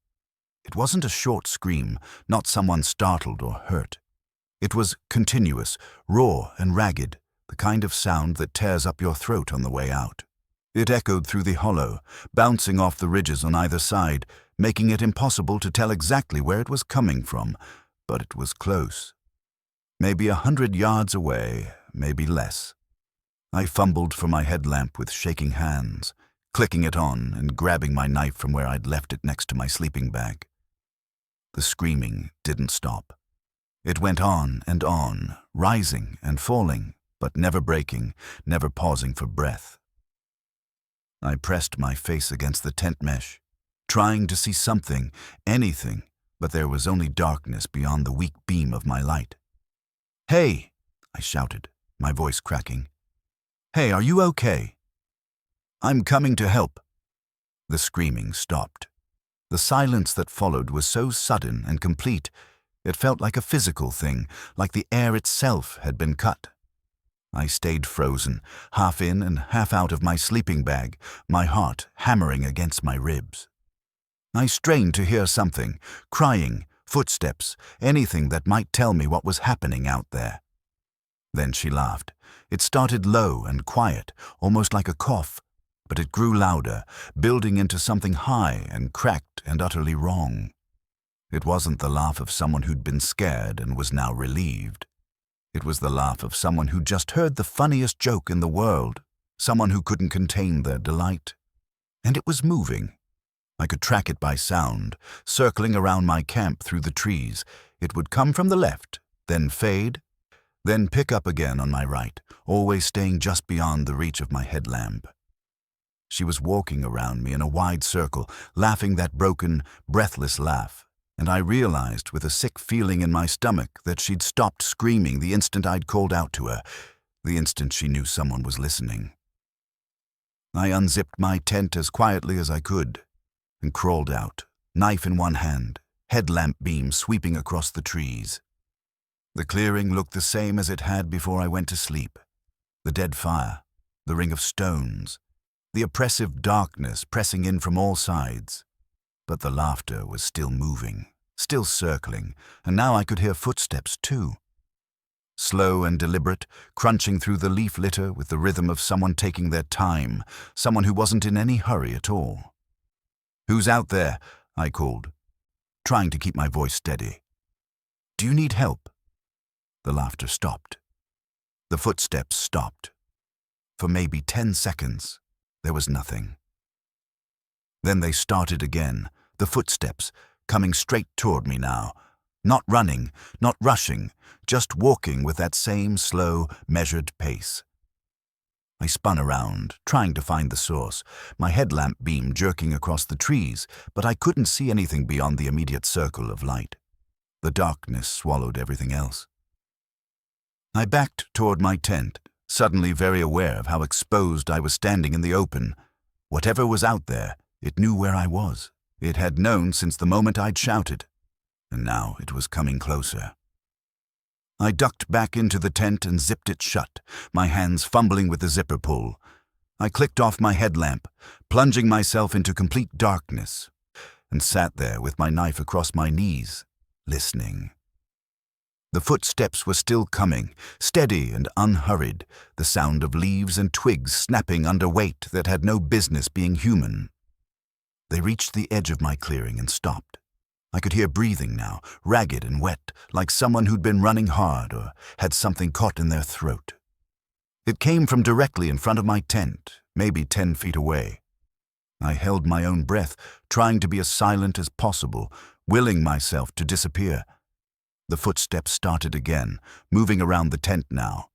It wasn't a short scream, not someone startled or hurt. It was continuous, raw and ragged, the kind of sound that tears up your throat on the way out. It echoed through the hollow, bouncing off the ridges on either side, making it impossible to tell exactly where it was coming from, but it was close. Maybe 100 yards away, maybe less. I fumbled for my headlamp with shaking hands, clicking it on and grabbing my knife from where I'd left it next to my sleeping bag. The screaming didn't stop. It went on, rising and falling, but never breaking, never pausing for breath. I pressed my face against the tent mesh, trying to see something, anything, but there was only darkness beyond the weak beam of my light. "Hey!" I shouted, my voice cracking. "Hey, are you okay?" "I'm coming to help." The screaming stopped. The silence that followed was so sudden and complete, it felt like a physical thing, like the air itself had been cut. I stayed frozen, half in and half out of my sleeping bag, my heart hammering against my ribs. I strained to hear something, crying, footsteps, anything that might tell me what was happening out there. Then she laughed. It started low and quiet, almost like a cough, but it grew louder, building into something high and cracked and utterly wrong. It wasn't the laugh of someone who'd been scared and was now relieved. It was the laugh of someone who'd just heard the funniest joke in the world, someone who couldn't contain their delight. And it was moving. I could track it by sound, circling around my camp through the trees. It would come from the left, then fade, then pick up again on my right, always staying just beyond the reach of my headlamp. She was walking around me in a wide circle, laughing that broken, breathless laugh, and I realized with a sick feeling in my stomach that she'd stopped screaming the instant I'd called out to her, the instant she knew someone was listening. I unzipped my tent as quietly as I could and crawled out, knife in one hand, headlamp beam sweeping across the trees. The clearing looked the same as it had before I went to sleep. The dead fire, the ring of stones, the oppressive darkness pressing in from all sides. But the laughter was still moving, still circling, and now I could hear footsteps too. Slow and deliberate, crunching through the leaf litter with the rhythm of someone taking their time, someone who wasn't in any hurry at all. "Who's out there?" I called, trying to keep my voice steady. "Do you need help?" The laughter stopped. The footsteps stopped. For maybe 10 seconds, there was nothing. Then they started again, the footsteps, coming straight toward me now. Not running, not rushing, just walking with that same slow, measured pace. I spun around, trying to find the source, my headlamp beam jerking across the trees, but I couldn't see anything beyond the immediate circle of light. The darkness swallowed everything else. I backed toward my tent, suddenly very aware of how exposed I was standing in the open. Whatever was out there, it knew where I was. It had known since the moment I'd shouted, and now it was coming closer. I ducked back into the tent and zipped it shut, my hands fumbling with the zipper pull. I clicked off my headlamp, plunging myself into complete darkness, and sat there with my knife across my knees, listening. The footsteps were still coming, steady and unhurried, the sound of leaves and twigs snapping under weight that had no business being human. They reached the edge of my clearing and stopped. I could hear breathing now, ragged and wet, like someone who'd been running hard or had something caught in their throat. It came from directly in front of my tent, maybe 10 feet away. I held my own breath, trying to be as silent as possible, willing myself to disappear. The footsteps started again, moving around the tent now,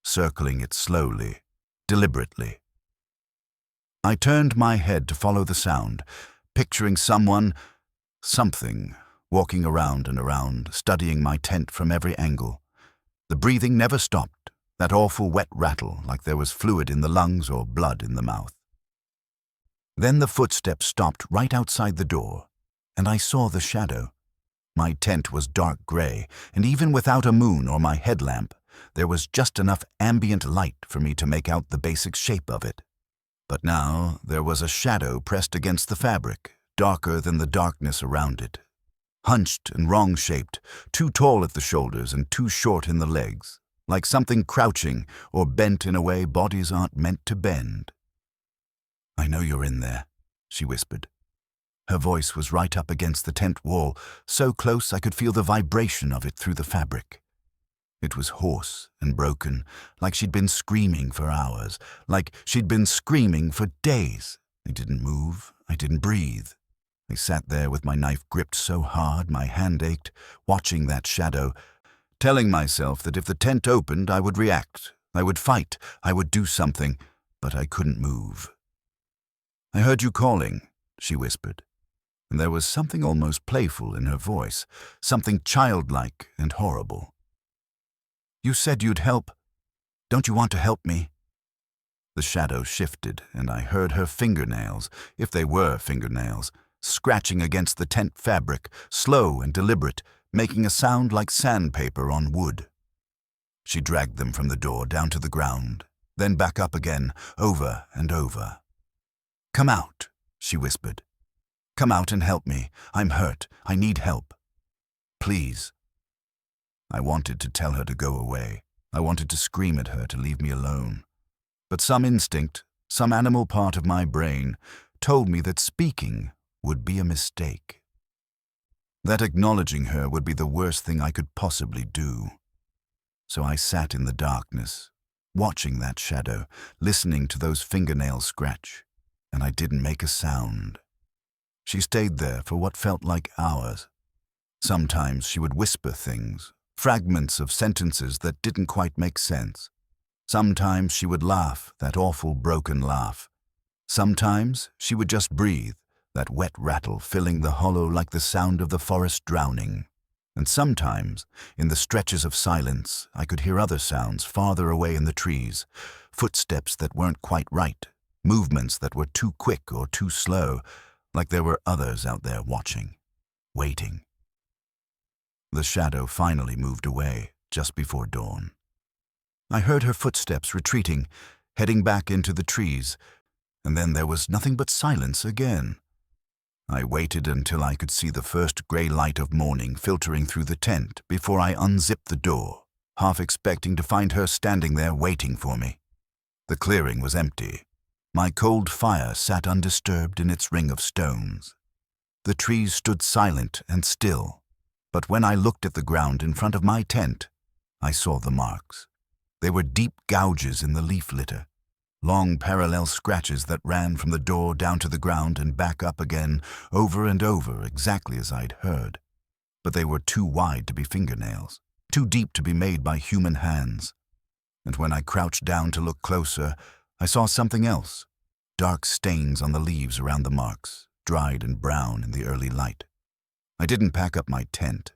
circling it slowly, deliberately. I turned my head to follow the sound, picturing something, walking around and around, studying my tent from every angle. The breathing never stopped, that awful wet rattle like there was fluid in the lungs or blood in the mouth. Then the footsteps stopped right outside the door, and I saw the shadow. My tent was dark gray, and even without a moon or my headlamp, there was just enough ambient light for me to make out the basic shape of it. But now there was a shadow pressed against the fabric, darker than the darkness around it. Hunched and wrong-shaped, too tall at the shoulders and too short in the legs, like something crouching or bent in a way bodies aren't meant to bend. "I know you're in there," she whispered. Her voice was right up against the tent wall, so close I could feel the vibration of it through the fabric. It was hoarse and broken, like she'd been screaming for hours, like she'd been screaming for days. I didn't move, I didn't breathe. I sat there with my knife gripped so hard my hand ached, watching that shadow, telling myself that if the tent opened I would react, I would fight, I would do something, but I couldn't move. "I heard you calling," she whispered, and there was something almost playful in her voice, something childlike and horrible. "You said you'd help. Don't you want to help me?" The shadow shifted, and I heard her fingernails, if they were fingernails, scratching against the tent fabric, slow and deliberate, making a sound like sandpaper on wood. She dragged them from the door down to the ground, then back up again, over and over. "Come out," she whispered. "Come out and help me. I'm hurt. I need help. Please." I wanted to tell her to go away. I wanted to scream at her to leave me alone. But some instinct, some animal part of my brain, told me that speaking would be a mistake. that acknowledging her would be the worst thing I could possibly do. So I sat in the darkness, watching that shadow, listening to those fingernails scratch, and I didn't make a sound. She stayed there for what felt like hours. Sometimes she would whisper things, fragments of sentences that didn't quite make sense. Sometimes she would laugh, that awful broken laugh. Sometimes she would just breathe, that wet rattle filling the hollow like the sound of the forest drowning. And sometimes, in the stretches of silence, I could hear other sounds farther away in the trees, footsteps that weren't quite right, movements that were too quick or too slow, like there were others out there watching, waiting. The shadow finally moved away, just before dawn. I heard her footsteps retreating, heading back into the trees, and then there was nothing but silence again. I waited until I could see the first gray light of morning filtering through the tent before I unzipped the door, half expecting to find her standing there waiting for me. The clearing was empty. My cold fire sat undisturbed in its ring of stones. The trees stood silent and still, but when I looked at the ground in front of my tent, I saw the marks. They were deep gouges in the leaf litter, long parallel scratches that ran from the door down to the ground and back up again, over and over, exactly as I'd heard. But they were too wide to be fingernails, too deep to be made by human hands. And when I crouched down to look closer, I saw something else, dark stains on the leaves around the marks, dried and brown in the early light. I didn't pack up my tent.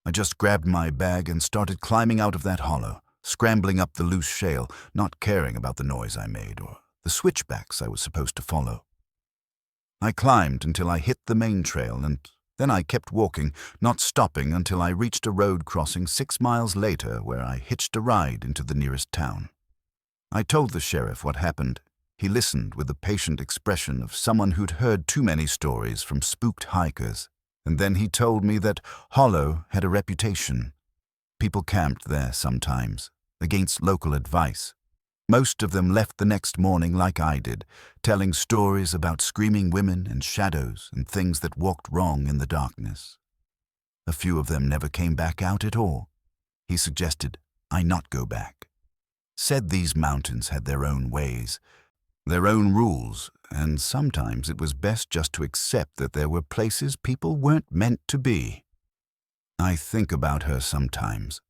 I just grabbed my bag and started climbing out of that hollow, scrambling up the loose shale, not caring about the noise I made or the switchbacks I was supposed to follow. I climbed until I hit the main trail, and then I kept walking, not stopping until I reached a road crossing 6 miles later where I hitched a ride into the nearest town. I told the sheriff what happened. He listened with the patient expression of someone who'd heard too many stories from spooked hikers, and then he told me that Hollow had a reputation. People camped there sometimes, against local advice. Most of them left the next morning like I did, telling stories about screaming women and shadows and things that walked wrong in the darkness. A few of them never came back out at all. He suggested I not go back. Said these mountains had their own ways, their own rules, and sometimes it was best just to accept that there were places people weren't meant to be. I think about her sometimes,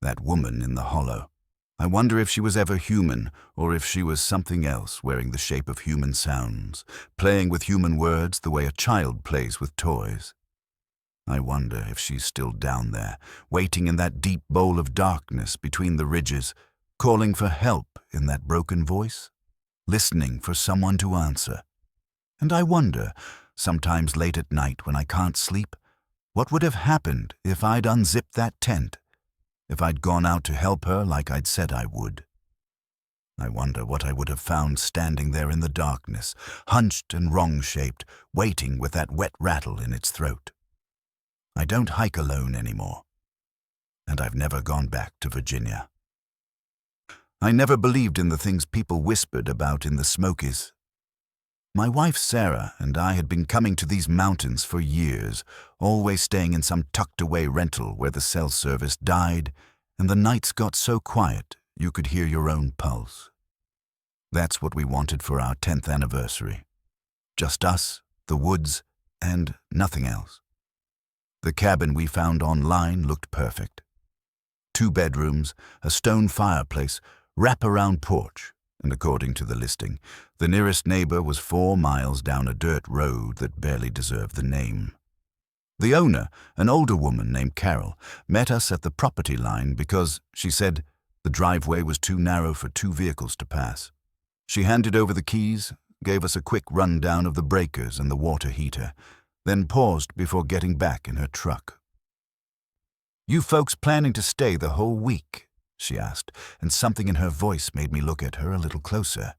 that woman in the hollow. I wonder if she was ever human, or if she was something else wearing the shape of human sounds, playing with human words the way a child plays with toys. I wonder if she's still down there, waiting in that deep bowl of darkness between the ridges, calling for help in that broken voice, listening for someone to answer. And I wonder, sometimes late at night when I can't sleep, what would have happened if I'd unzipped that tent, if I'd gone out to help her like I'd said I would. I wonder what I would have found standing there in the darkness, hunched and wrong-shaped, waiting with that wet rattle in its throat. I don't hike alone anymore, and I've never gone back to Virginia. I never believed in the things people whispered about in the Smokies. My wife Sarah and I had been coming to these mountains for years, always staying in some tucked-away rental where the cell service died, and the nights got so quiet you could hear your own pulse. That's what we wanted for our 10th anniversary. Just us, the woods, and nothing else. The cabin we found online looked perfect. 2 bedrooms, a stone fireplace, wrap-around porch, and according to the listing, the nearest neighbor was 4 miles down a dirt road that barely deserved the name. The owner, an older woman named Carol, met us at the property line because, she said, the driveway was too narrow for 2 vehicles to pass. She handed over the keys, gave us a quick rundown of the breakers and the water heater, then paused before getting back in her truck. "You folks planning to stay the whole week?" she asked, and something in her voice made me look at her a little closer.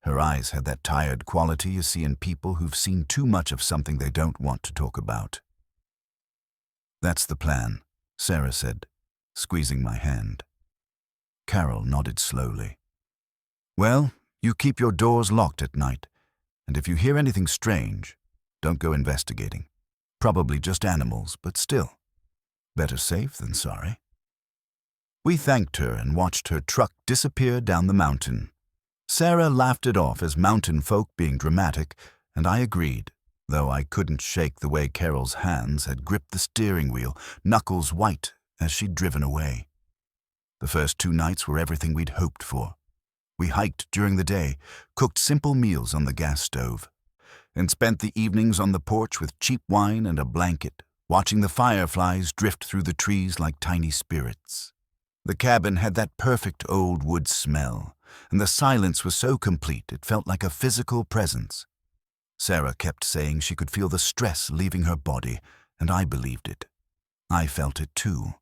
Her eyes had that tired quality you see in people who've seen too much of something they don't want to talk about. "That's the plan," Sarah said, squeezing my hand. Carol nodded slowly. "Well, you keep your doors locked at night, and if you hear anything strange, don't go investigating. Probably just animals, but still. Better safe than sorry. We thanked her and watched her truck disappear down the mountain. Sarah laughed it off as mountain folk being dramatic, and I agreed, though I couldn't shake the way Carol's hands had gripped the steering wheel, knuckles white as she'd driven away. The first 2 nights were everything we'd hoped for. We hiked during the day, cooked simple meals on the gas stove, and spent the evenings on the porch with cheap wine and a blanket, watching the fireflies drift through the trees like tiny spirits. The cabin had that perfect old wood smell, and the silence was so complete it felt like a physical presence. Sarah kept saying she could feel the stress leaving her body, and I believed it. I felt it too.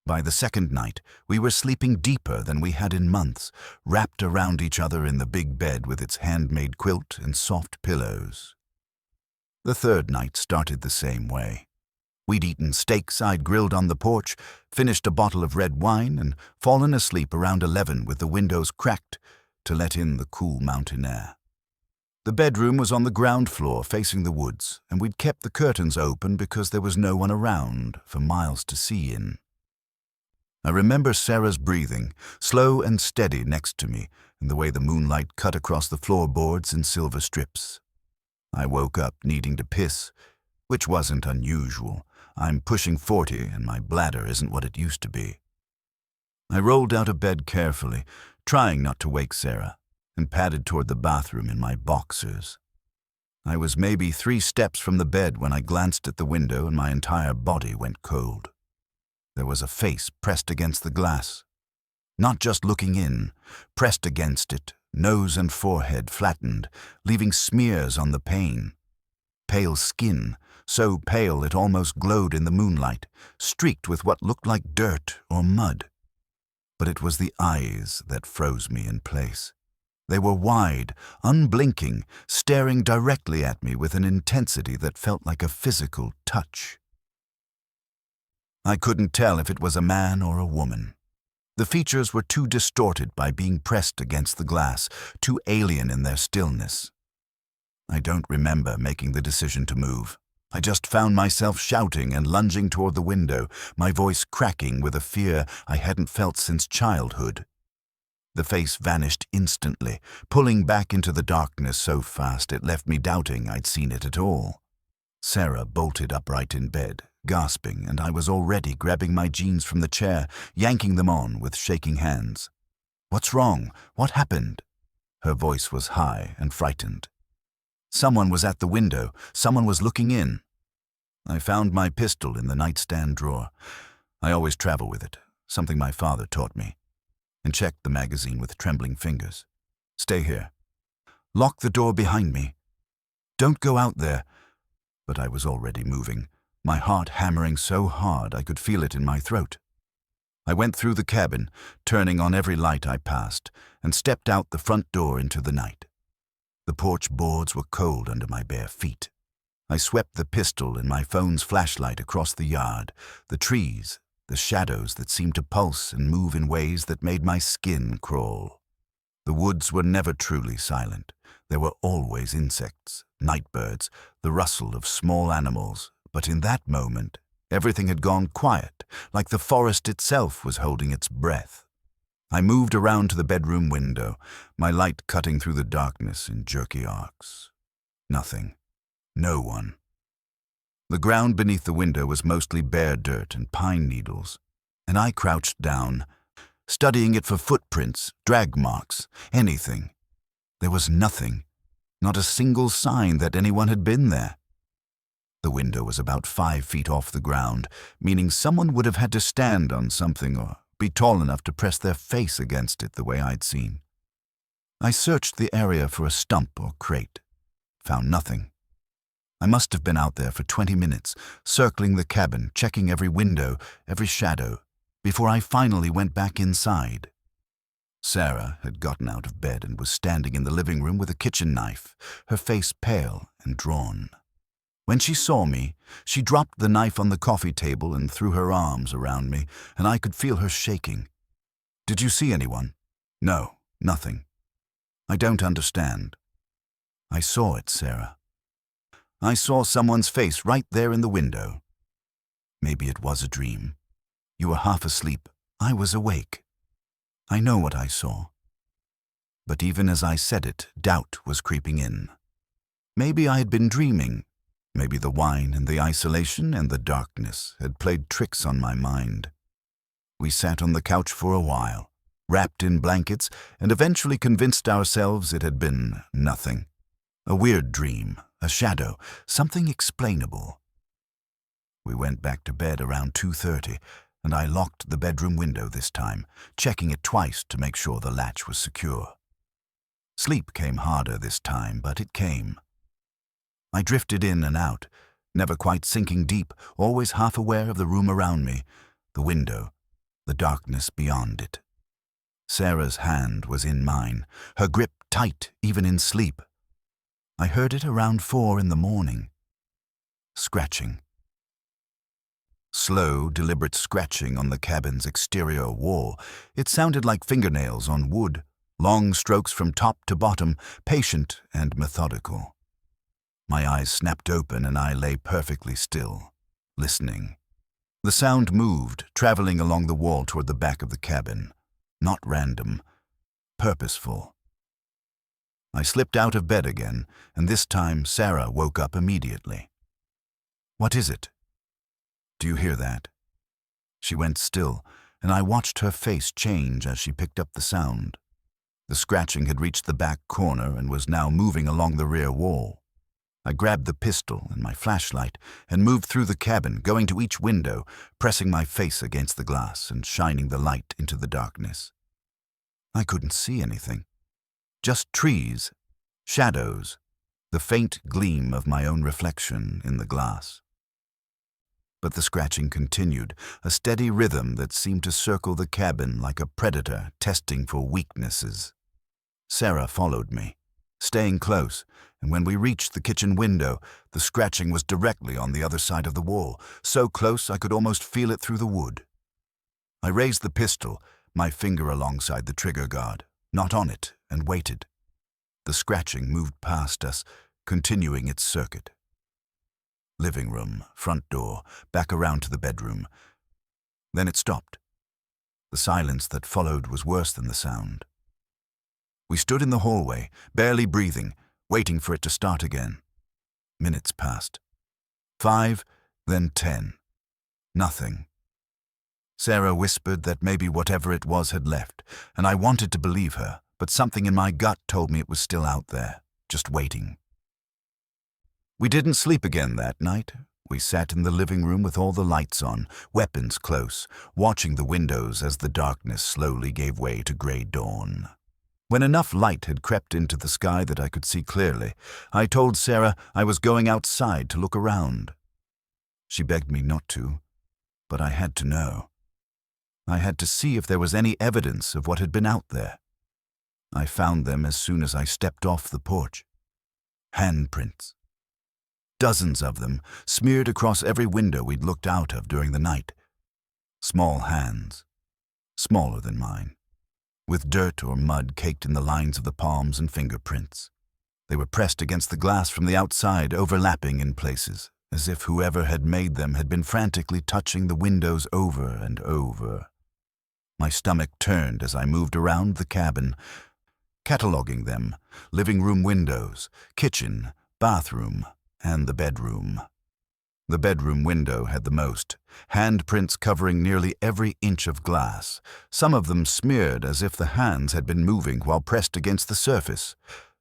By the second night, we were sleeping deeper than we had in months, wrapped around each other in the big bed with its handmade quilt and soft pillows. The third night started the same way. We'd eaten steaks I'd grilled on the porch, finished a bottle of red wine, and fallen asleep around 11 with the windows cracked to let in the cool mountain air. The bedroom was on the ground floor facing the woods, and we'd kept the curtains open because there was no one around for miles to see in. I remember Sarah's breathing, slow and steady next to me, and the way the moonlight cut across the floorboards in silver strips. I woke up needing to piss, which wasn't unusual. I'm pushing 40 and my bladder isn't what it used to be. I rolled out of bed carefully, trying not to wake Sarah, and padded toward the bathroom in my boxers. I was maybe 3 steps from the bed when I glanced at the window and my entire body went cold. There was a face pressed against the glass. Not just looking in, pressed against it, nose and forehead flattened, leaving smears on the pane. Pale skin, so pale it almost glowed in the moonlight, streaked with what looked like dirt or mud. But it was the eyes that froze me in place. They were wide, unblinking, staring directly at me with an intensity that felt like a physical touch. I couldn't tell if it was a man or a woman. The features were too distorted by being pressed against the glass, too alien in their stillness. I don't remember making the decision to move. I just found myself shouting and lunging toward the window, my voice cracking with a fear I hadn't felt since childhood. The face vanished instantly, pulling back into the darkness so fast it left me doubting I'd seen it at all. Sarah bolted upright in bed, gasping, and I was already grabbing my jeans from the chair, yanking them on with shaking hands. "What's wrong? What happened?" Her voice was high and frightened. Someone was at the window. Someone was looking in. I found my pistol in the nightstand drawer. I always travel with it, something my father taught me, and checked the magazine with trembling fingers. "Stay here. Lock the door behind me. Don't go out there." But I was already moving, my heart hammering so hard I could feel it in my throat. I went through the cabin, turning on every light I passed, and stepped out the front door into the night. The porch boards were cold under my bare feet. I swept the pistol and my phone's flashlight across the yard, the trees, the shadows that seemed to pulse and move in ways that made my skin crawl. The woods were never truly silent. There were always insects, nightbirds, the rustle of small animals, but in that moment, everything had gone quiet, like the forest itself was holding its breath. I moved around to the bedroom window, my light cutting through the darkness in jerky arcs. Nothing. No one. The ground beneath the window was mostly bare dirt and pine needles, and I crouched down, studying it for footprints, drag marks, anything. There was nothing, not a single sign that anyone had been there. The window was about 5 feet off the ground, meaning someone would have had to stand on something or be tall enough to press their face against it the way I'd seen. I searched the area for a stump or crate. Found nothing. I must have been out there for 20 minutes, circling the cabin, checking every window, every shadow, before I finally went back inside. Sarah had gotten out of bed and was standing in the living room with a kitchen knife, her face pale and drawn. When she saw me, she dropped the knife on the coffee table and threw her arms around me, and I could feel her shaking. "Did you see anyone?" "No, nothing." "I don't understand." "I saw it, Sarah." I saw someone's face right there in the window. Maybe it was a dream. You were half asleep. I was awake. I know what I saw. But even as I said it, doubt was creeping in. Maybe I had been dreaming. Maybe the wine and the isolation and the darkness had played tricks on my mind. We sat on the couch for a while, wrapped in blankets, and eventually convinced ourselves it had been nothing. A weird dream, a shadow, something explainable. We went back to bed around 2:30, and I locked the bedroom window this time, checking it twice to make sure the latch was secure. Sleep came harder this time, but it came. I drifted in and out, never quite sinking deep, always half aware of the room around me, the window, the darkness beyond it. Sarah's hand was in mine, her grip tight even in sleep. I heard it around 4 in the morning. Scratching. Slow, deliberate scratching on the cabin's exterior wall. It sounded like fingernails on wood, long strokes from top to bottom, patient and methodical. My eyes snapped open and I lay perfectly still, listening. The sound moved, traveling along the wall toward the back of the cabin. Not random, purposeful. I slipped out of bed again, and this time Sarah woke up immediately. "What is it? Do you hear that?" She went still, and I watched her face change as she picked up the sound. The scratching had reached the back corner and was now moving along the rear wall. I grabbed the pistol and my flashlight and moved through the cabin, going to each window, pressing my face against the glass and shining the light into the darkness. I couldn't see anything. Just trees, shadows, the faint gleam of my own reflection in the glass. But the scratching continued, a steady rhythm that seemed to circle the cabin like a predator testing for weaknesses. Sarah followed me, staying close, and when we reached the kitchen window, the scratching was directly on the other side of the wall, so close I could almost feel it through the wood. I raised the pistol, my finger alongside the trigger guard, not on it, and waited. The scratching moved past us, continuing its circuit. Living room, front door, back around to the bedroom. Then it stopped. The silence that followed was worse than the sound. We stood in the hallway, barely breathing, waiting for it to start again. Minutes passed. 5, then 10. Nothing. Sarah whispered that maybe whatever it was had left, and I wanted to believe her, but something in my gut told me it was still out there, just waiting. We didn't sleep again that night. We sat in the living room with all the lights on, weapons close, watching the windows as the darkness slowly gave way to gray dawn. When enough light had crept into the sky that I could see clearly, I told Sarah I was going outside to look around. She begged me not to, but I had to know. I had to see if there was any evidence of what had been out there. I found them as soon as I stepped off the porch. Handprints. Dozens of them, smeared across every window we'd looked out of during the night. Small hands, smaller than mine, with dirt or mud caked in the lines of the palms and fingerprints. They were pressed against the glass from the outside, overlapping in places, as if whoever had made them had been frantically touching the windows over and over. My stomach turned as I moved around the cabin, cataloging them: living room windows, kitchen, bathroom, and the bedroom. The bedroom window had the most, handprints covering nearly every inch of glass, some of them smeared as if the hands had been moving while pressed against the surface.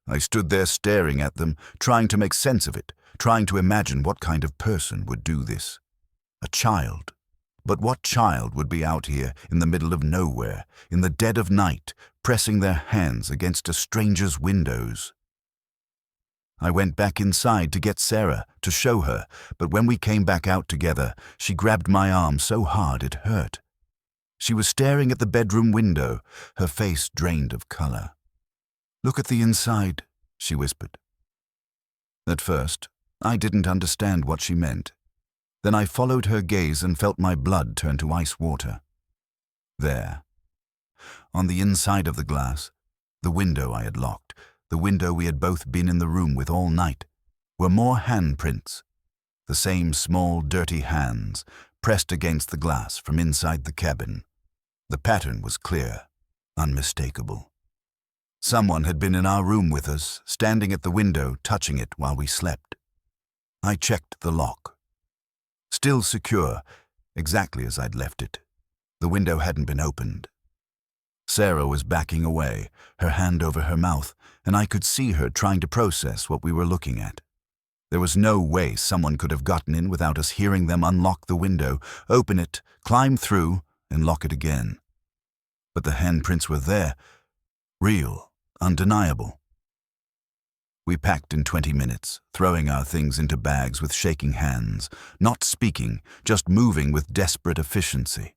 I stood there staring at them, trying to make sense of it, trying to imagine what kind of person would do this. A child. But what child would be out here in the middle of nowhere, in the dead of night, pressing their hands against a stranger's windows? I went back inside to get Sarah, to show her, but when we came back out together, she grabbed my arm so hard it hurt. She was staring at the bedroom window, her face drained of color. "Look at the inside," she whispered. At first, I didn't understand what she meant. Then I followed her gaze and felt my blood turn to ice water. There, on the inside of the glass, the window I had locked, the window we had both been in the room with all night, were more handprints, the same small, dirty hands pressed against the glass from inside the cabin. The pattern was clear, unmistakable. Someone had been in our room with us, standing at the window, touching it while we slept. I checked the lock. Still secure, exactly as I'd left it. The window hadn't been opened. Sarah was backing away, her hand over her mouth, and I could see her trying to process what we were looking at. There was no way someone could have gotten in without us hearing them unlock the window, open it, climb through, and lock it again. But the handprints were there, real, undeniable. We packed in 20 minutes, throwing our things into bags with shaking hands, not speaking, just moving with desperate efficiency.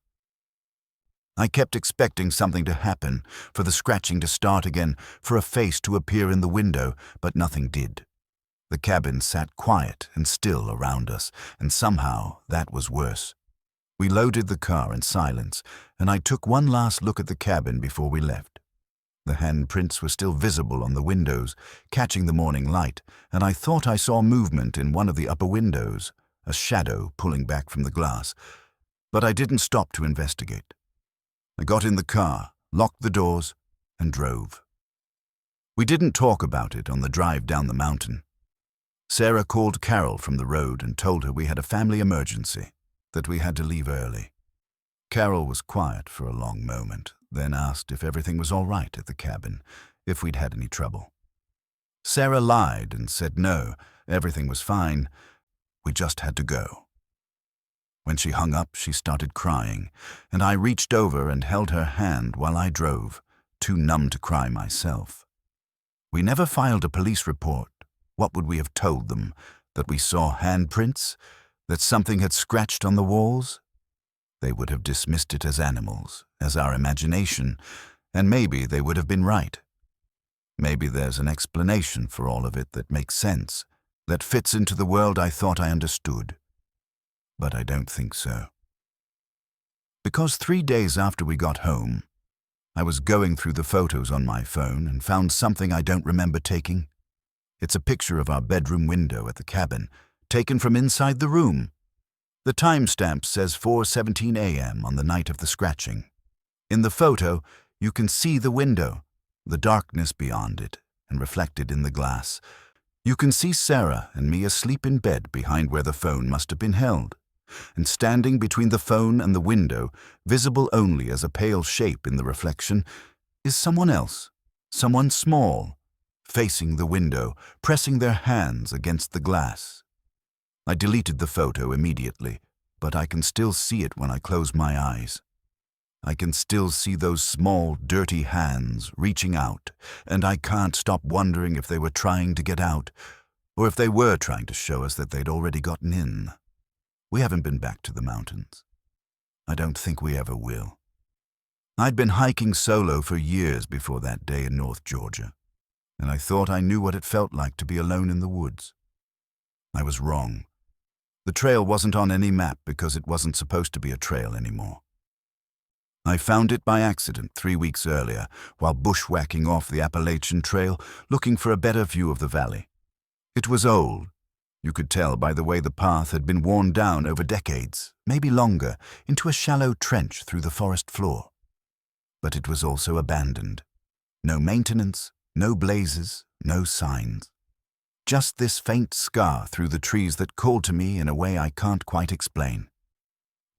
I kept expecting something to happen, for the scratching to start again, for a face to appear in the window, but nothing did. The cabin sat quiet and still around us, and somehow that was worse. We loaded the car in silence, and I took one last look at the cabin before we left. The handprints were still visible on the windows, catching the morning light, and I thought I saw movement in one of the upper windows, a shadow pulling back from the glass, but I didn't stop to investigate. I got in the car, locked the doors, and drove. We didn't talk about it on the drive down the mountain. Sarah called Carol from the road and told her we had a family emergency, that we had to leave early. Carol was quiet for a long moment, then asked if everything was all right at the cabin, if we'd had any trouble. Sarah lied and said no, everything was fine, we just had to go. When she hung up, she started crying, and I reached over and held her hand while I drove, too numb to cry myself. We never filed a police report. What would we have told them? That we saw handprints? That something had scratched on the walls? They would have dismissed it as animals, as our imagination, and maybe they would have been right. Maybe there's an explanation for all of it that makes sense, that fits into the world I thought I understood. But I don't think so. Because 3 days after we got home, I was going through the photos on my phone and found something I don't remember taking. It's a picture of our bedroom window at the cabin, taken from inside the room. The timestamp says 4:17 a.m. on the night of the scratching. In the photo, you can see the window, the darkness beyond it, and reflected in the glass. You can see Sarah and me asleep in bed behind where the phone must have been held. And standing between the phone and the window, visible only as a pale shape in the reflection, is someone else, someone small, facing the window, pressing their hands against the glass. I deleted the photo immediately, but I can still see it when I close my eyes. I can still see those small, dirty hands reaching out, and I can't stop wondering if they were trying to get out, or if they were trying to show us that they'd already gotten in. We haven't been back to the mountains. I don't think we ever will. I'd been hiking solo for years before that day in North Georgia, and I thought I knew what it felt like to be alone in the woods. I was wrong. The trail wasn't on any map because it wasn't supposed to be a trail anymore. I found it by accident 3 weeks earlier while bushwhacking off the Appalachian trail, looking for a better view of the valley. It was old. You could tell by the way the path had been worn down over decades, maybe longer, into a shallow trench through the forest floor. But it was also abandoned. No maintenance, no blazes, no signs. Just this faint scar through the trees that called to me in a way I can't quite explain.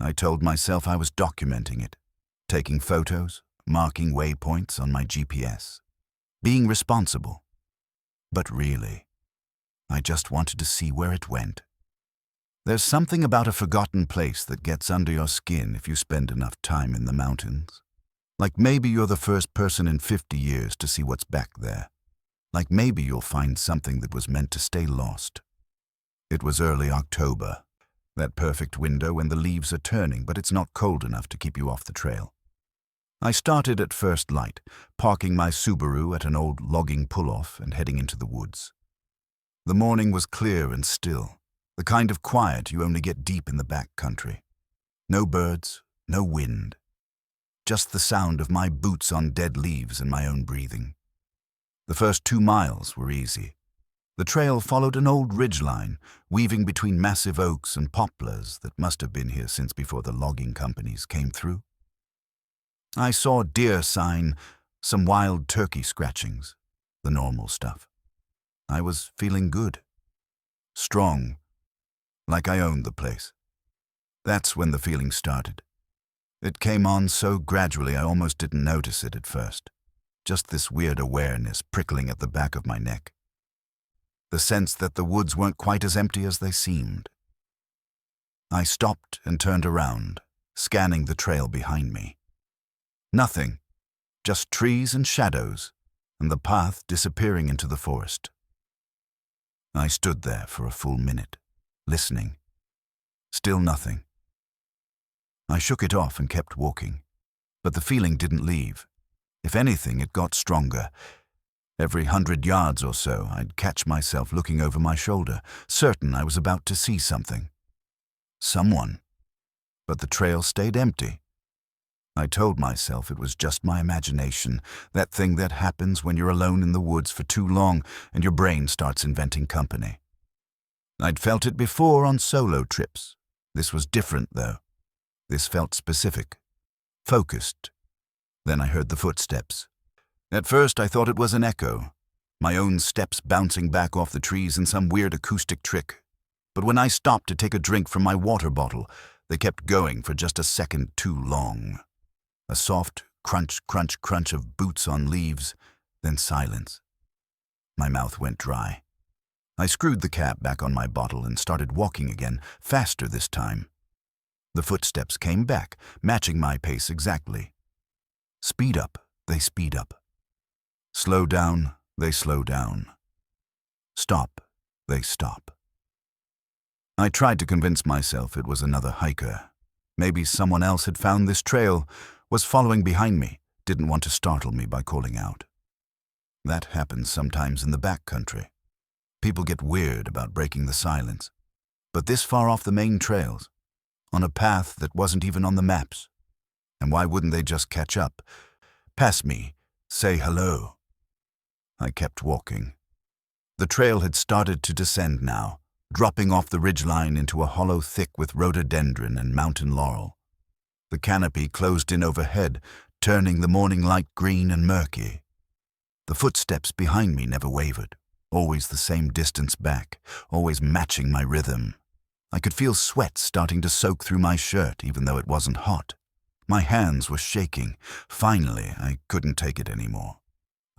I told myself I was documenting it, taking photos, marking waypoints on my GPS, being responsible. But really, I just wanted to see where it went. There's something about a forgotten place that gets under your skin if you spend enough time in the mountains. Like maybe you're the first person in 50 years to see what's back there. Like maybe you'll find something that was meant to stay lost. It was early October, that perfect window when the leaves are turning, but it's not cold enough to keep you off the trail. I started at first light, parking my Subaru at an old logging pull-off and heading into the woods. The morning was clear and still, the kind of quiet you only get deep in the back country. No birds, no wind. Just the sound of my boots on dead leaves and my own breathing. The first 2 miles were easy. The trail followed an old ridgeline, weaving between massive oaks and poplars that must have been here since before the logging companies came through. I saw deer sign, some wild turkey scratchings, the normal stuff. I was feeling good, strong, like I owned the place. That's when the feeling started. It came on so gradually I almost didn't notice it at first. Just this weird awareness prickling at the back of my neck. The sense that the woods weren't quite as empty as they seemed. I stopped and turned around, scanning the trail behind me. Nothing, just trees and shadows, and the path disappearing into the forest. I stood there for a full minute, listening. Still nothing. I shook it off and kept walking, but the feeling didn't leave. If anything, it got stronger. Every 100 yards or so, I'd catch myself looking over my shoulder, certain I was about to see something. Someone. But the trail stayed empty. I told myself it was just my imagination, that thing that happens when you're alone in the woods for too long and your brain starts inventing company. I'd felt it before on solo trips. This was different, though. This felt specific, focused. Then I heard the footsteps. At first I thought it was an echo, my own steps bouncing back off the trees in some weird acoustic trick. But when I stopped to take a drink from my water bottle, they kept going for just a second too long. A soft crunch, crunch, crunch of boots on leaves, then silence. My mouth went dry. I screwed the cap back on my bottle and started walking again, faster this time. The footsteps came back, matching my pace exactly. Speed up, they speed up. Slow down, they slow down. Stop, they stop. I tried to convince myself it was another hiker. Maybe someone else had found this trail, was following behind me, didn't want to startle me by calling out. That happens sometimes in the backcountry. People get weird about breaking the silence. But this far off the main trails, on a path that wasn't even on the maps. And why wouldn't they just catch up? Pass me, say hello. I kept walking. The trail had started to descend now, dropping off the ridgeline into a hollow thick with rhododendron and mountain laurel. The canopy closed in overhead, turning the morning light green and murky. The footsteps behind me never wavered, always the same distance back, always matching my rhythm. I could feel sweat starting to soak through my shirt, even though it wasn't hot. My hands were shaking. Finally, I couldn't take it anymore.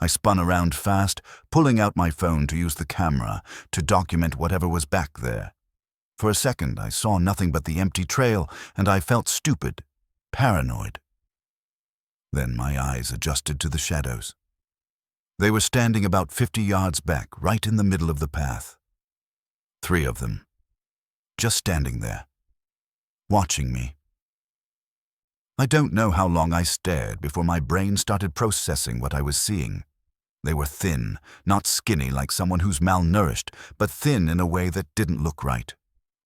I spun around fast, pulling out my phone to use the camera to document whatever was back there. For a second, I saw nothing but the empty trail, and I felt stupid, paranoid. Then my eyes adjusted to the shadows. They were standing about 50 yards back, right in the middle of the path. 3 of them. Just standing there, watching me. I don't know how long I stared before my brain started processing what I was seeing. They were thin, not skinny like someone who's malnourished, but thin in a way that didn't look right.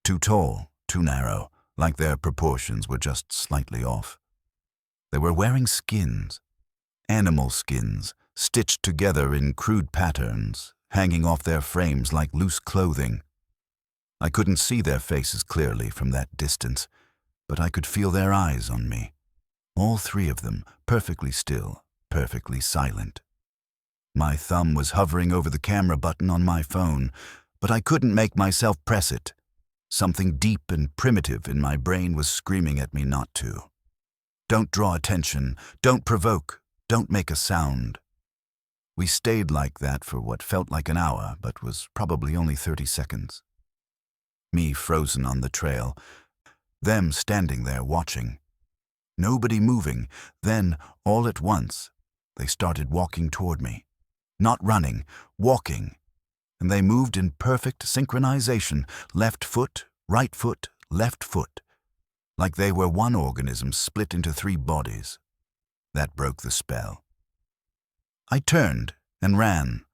Too tall, too narrow, like their proportions were just slightly off. They were wearing skins, animal skins, stitched together in crude patterns, hanging off their frames like loose clothing. I couldn't see their faces clearly from that distance, but I could feel their eyes on me. All 3 of them, perfectly still, perfectly silent. My thumb was hovering over the camera button on my phone, but I couldn't make myself press it. Something deep and primitive in my brain was screaming at me not to. Don't draw attention, don't provoke, don't make a sound. We stayed like that for what felt like an hour, but was probably only 30 seconds. Me frozen on the trail, them standing there watching. Nobody moving, then, all at once, they started walking toward me. Not running, walking. And they moved in perfect synchronization, left foot, left foot, like they were one organism split into 3 bodies. That broke the spell. I turned and ran.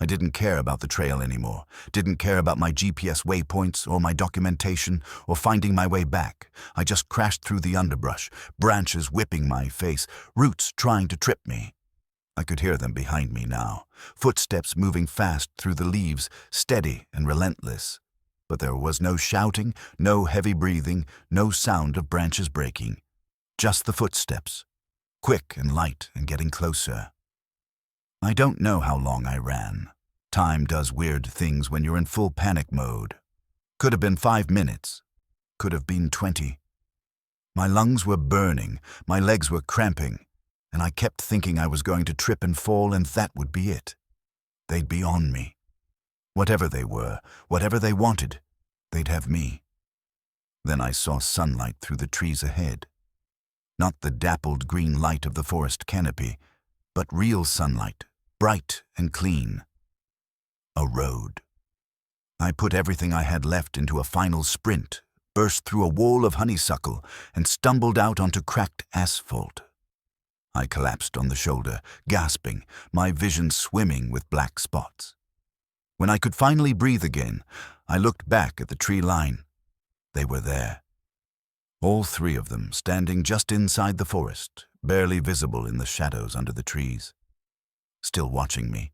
I didn't care about the trail anymore, didn't care about my GPS waypoints or my documentation or finding my way back. I just crashed through the underbrush, branches whipping my face, roots trying to trip me. I could hear them behind me now, footsteps moving fast through the leaves, steady and relentless. But there was no shouting, no heavy breathing, no sound of branches breaking. Just the footsteps, quick and light and getting closer. I don't know how long I ran. Time does weird things when you're in full panic mode. Could have been 5 minutes. Could have been 20. My lungs were burning, my legs were cramping, and I kept thinking I was going to trip and fall, and that would be it. They'd be on me. Whatever they were, whatever they wanted, they'd have me. Then I saw sunlight through the trees ahead. Not the dappled green light of the forest canopy, but real sunlight, bright and clean. A road. I put everything I had left into a final sprint, burst through a wall of honeysuckle, and stumbled out onto cracked asphalt. I collapsed on the shoulder, gasping, my vision swimming with black spots. When I could finally breathe again, I looked back at the tree line. They were there. All 3 of them standing just inside the forest, barely visible in the shadows under the trees. Still watching me.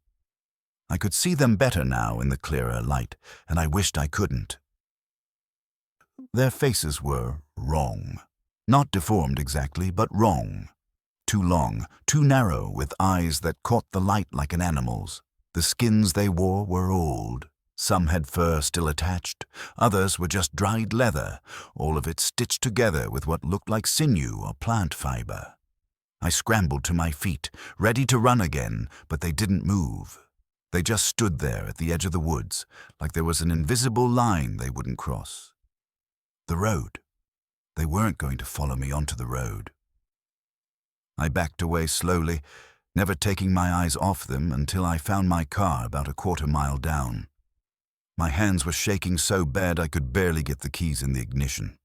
I could see them better now in the clearer light, and I wished I couldn't. Their faces were wrong. Not deformed exactly, but wrong. Too long, too narrow, with eyes that caught the light like an animal's. The skins they wore were old. Some had fur still attached. Others were just dried leather, all of it stitched together with what looked like sinew or plant fiber. I scrambled to my feet, ready to run again, but they didn't move. They just stood there at the edge of the woods, like there was an invisible line they wouldn't cross. The road. They weren't going to follow me onto the road. I backed away slowly, never taking my eyes off them until I found my car about a quarter-mile down. My hands were shaking so bad I could barely get the keys in the ignition.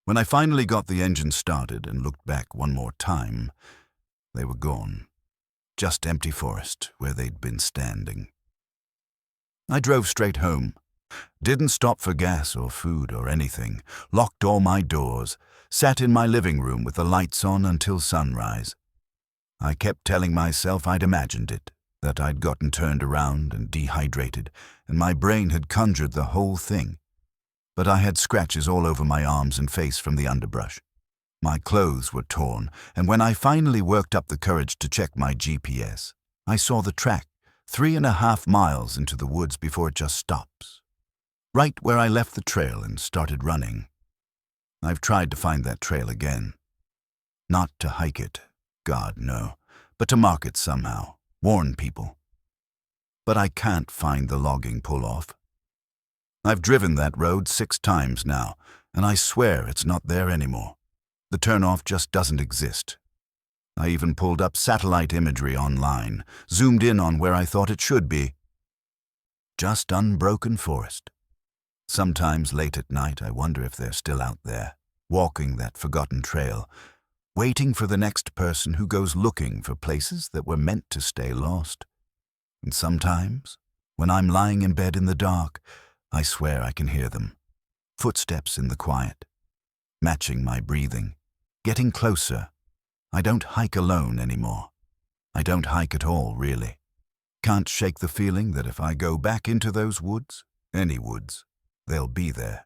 When I finally got the engine started and looked back one more time, they were gone. Just empty forest where they'd been standing. I drove straight home. Didn't stop for gas or food or anything. Locked all my doors. Sat in my living room with the lights on until sunrise. I kept telling myself I'd imagined it, that I'd gotten turned around and dehydrated, and my brain had conjured the whole thing. But I had scratches all over my arms and face from the underbrush. My clothes were torn, and when I finally worked up the courage to check my GPS, I saw the track 3.5 miles into the woods before it just stops. Right where I left the trail and started running. I've tried to find that trail again. Not to hike it, God no, but to mark it somehow, warn people. But I can't find the logging pull-off. I've driven that road 6 times now, and I swear it's not there anymore. The turnoff just doesn't exist. I even pulled up satellite imagery online, zoomed in on where I thought it should be. Just unbroken forest. Sometimes late at night I wonder if they're still out there, walking that forgotten trail, waiting for the next person who goes looking for places that were meant to stay lost. And sometimes, when I'm lying in bed in the dark, I swear I can hear them. Footsteps in the quiet, matching my breathing, getting closer. I don't hike alone anymore. I don't hike at all, really. Can't shake the feeling that if I go back into those woods, any woods, they'll be there.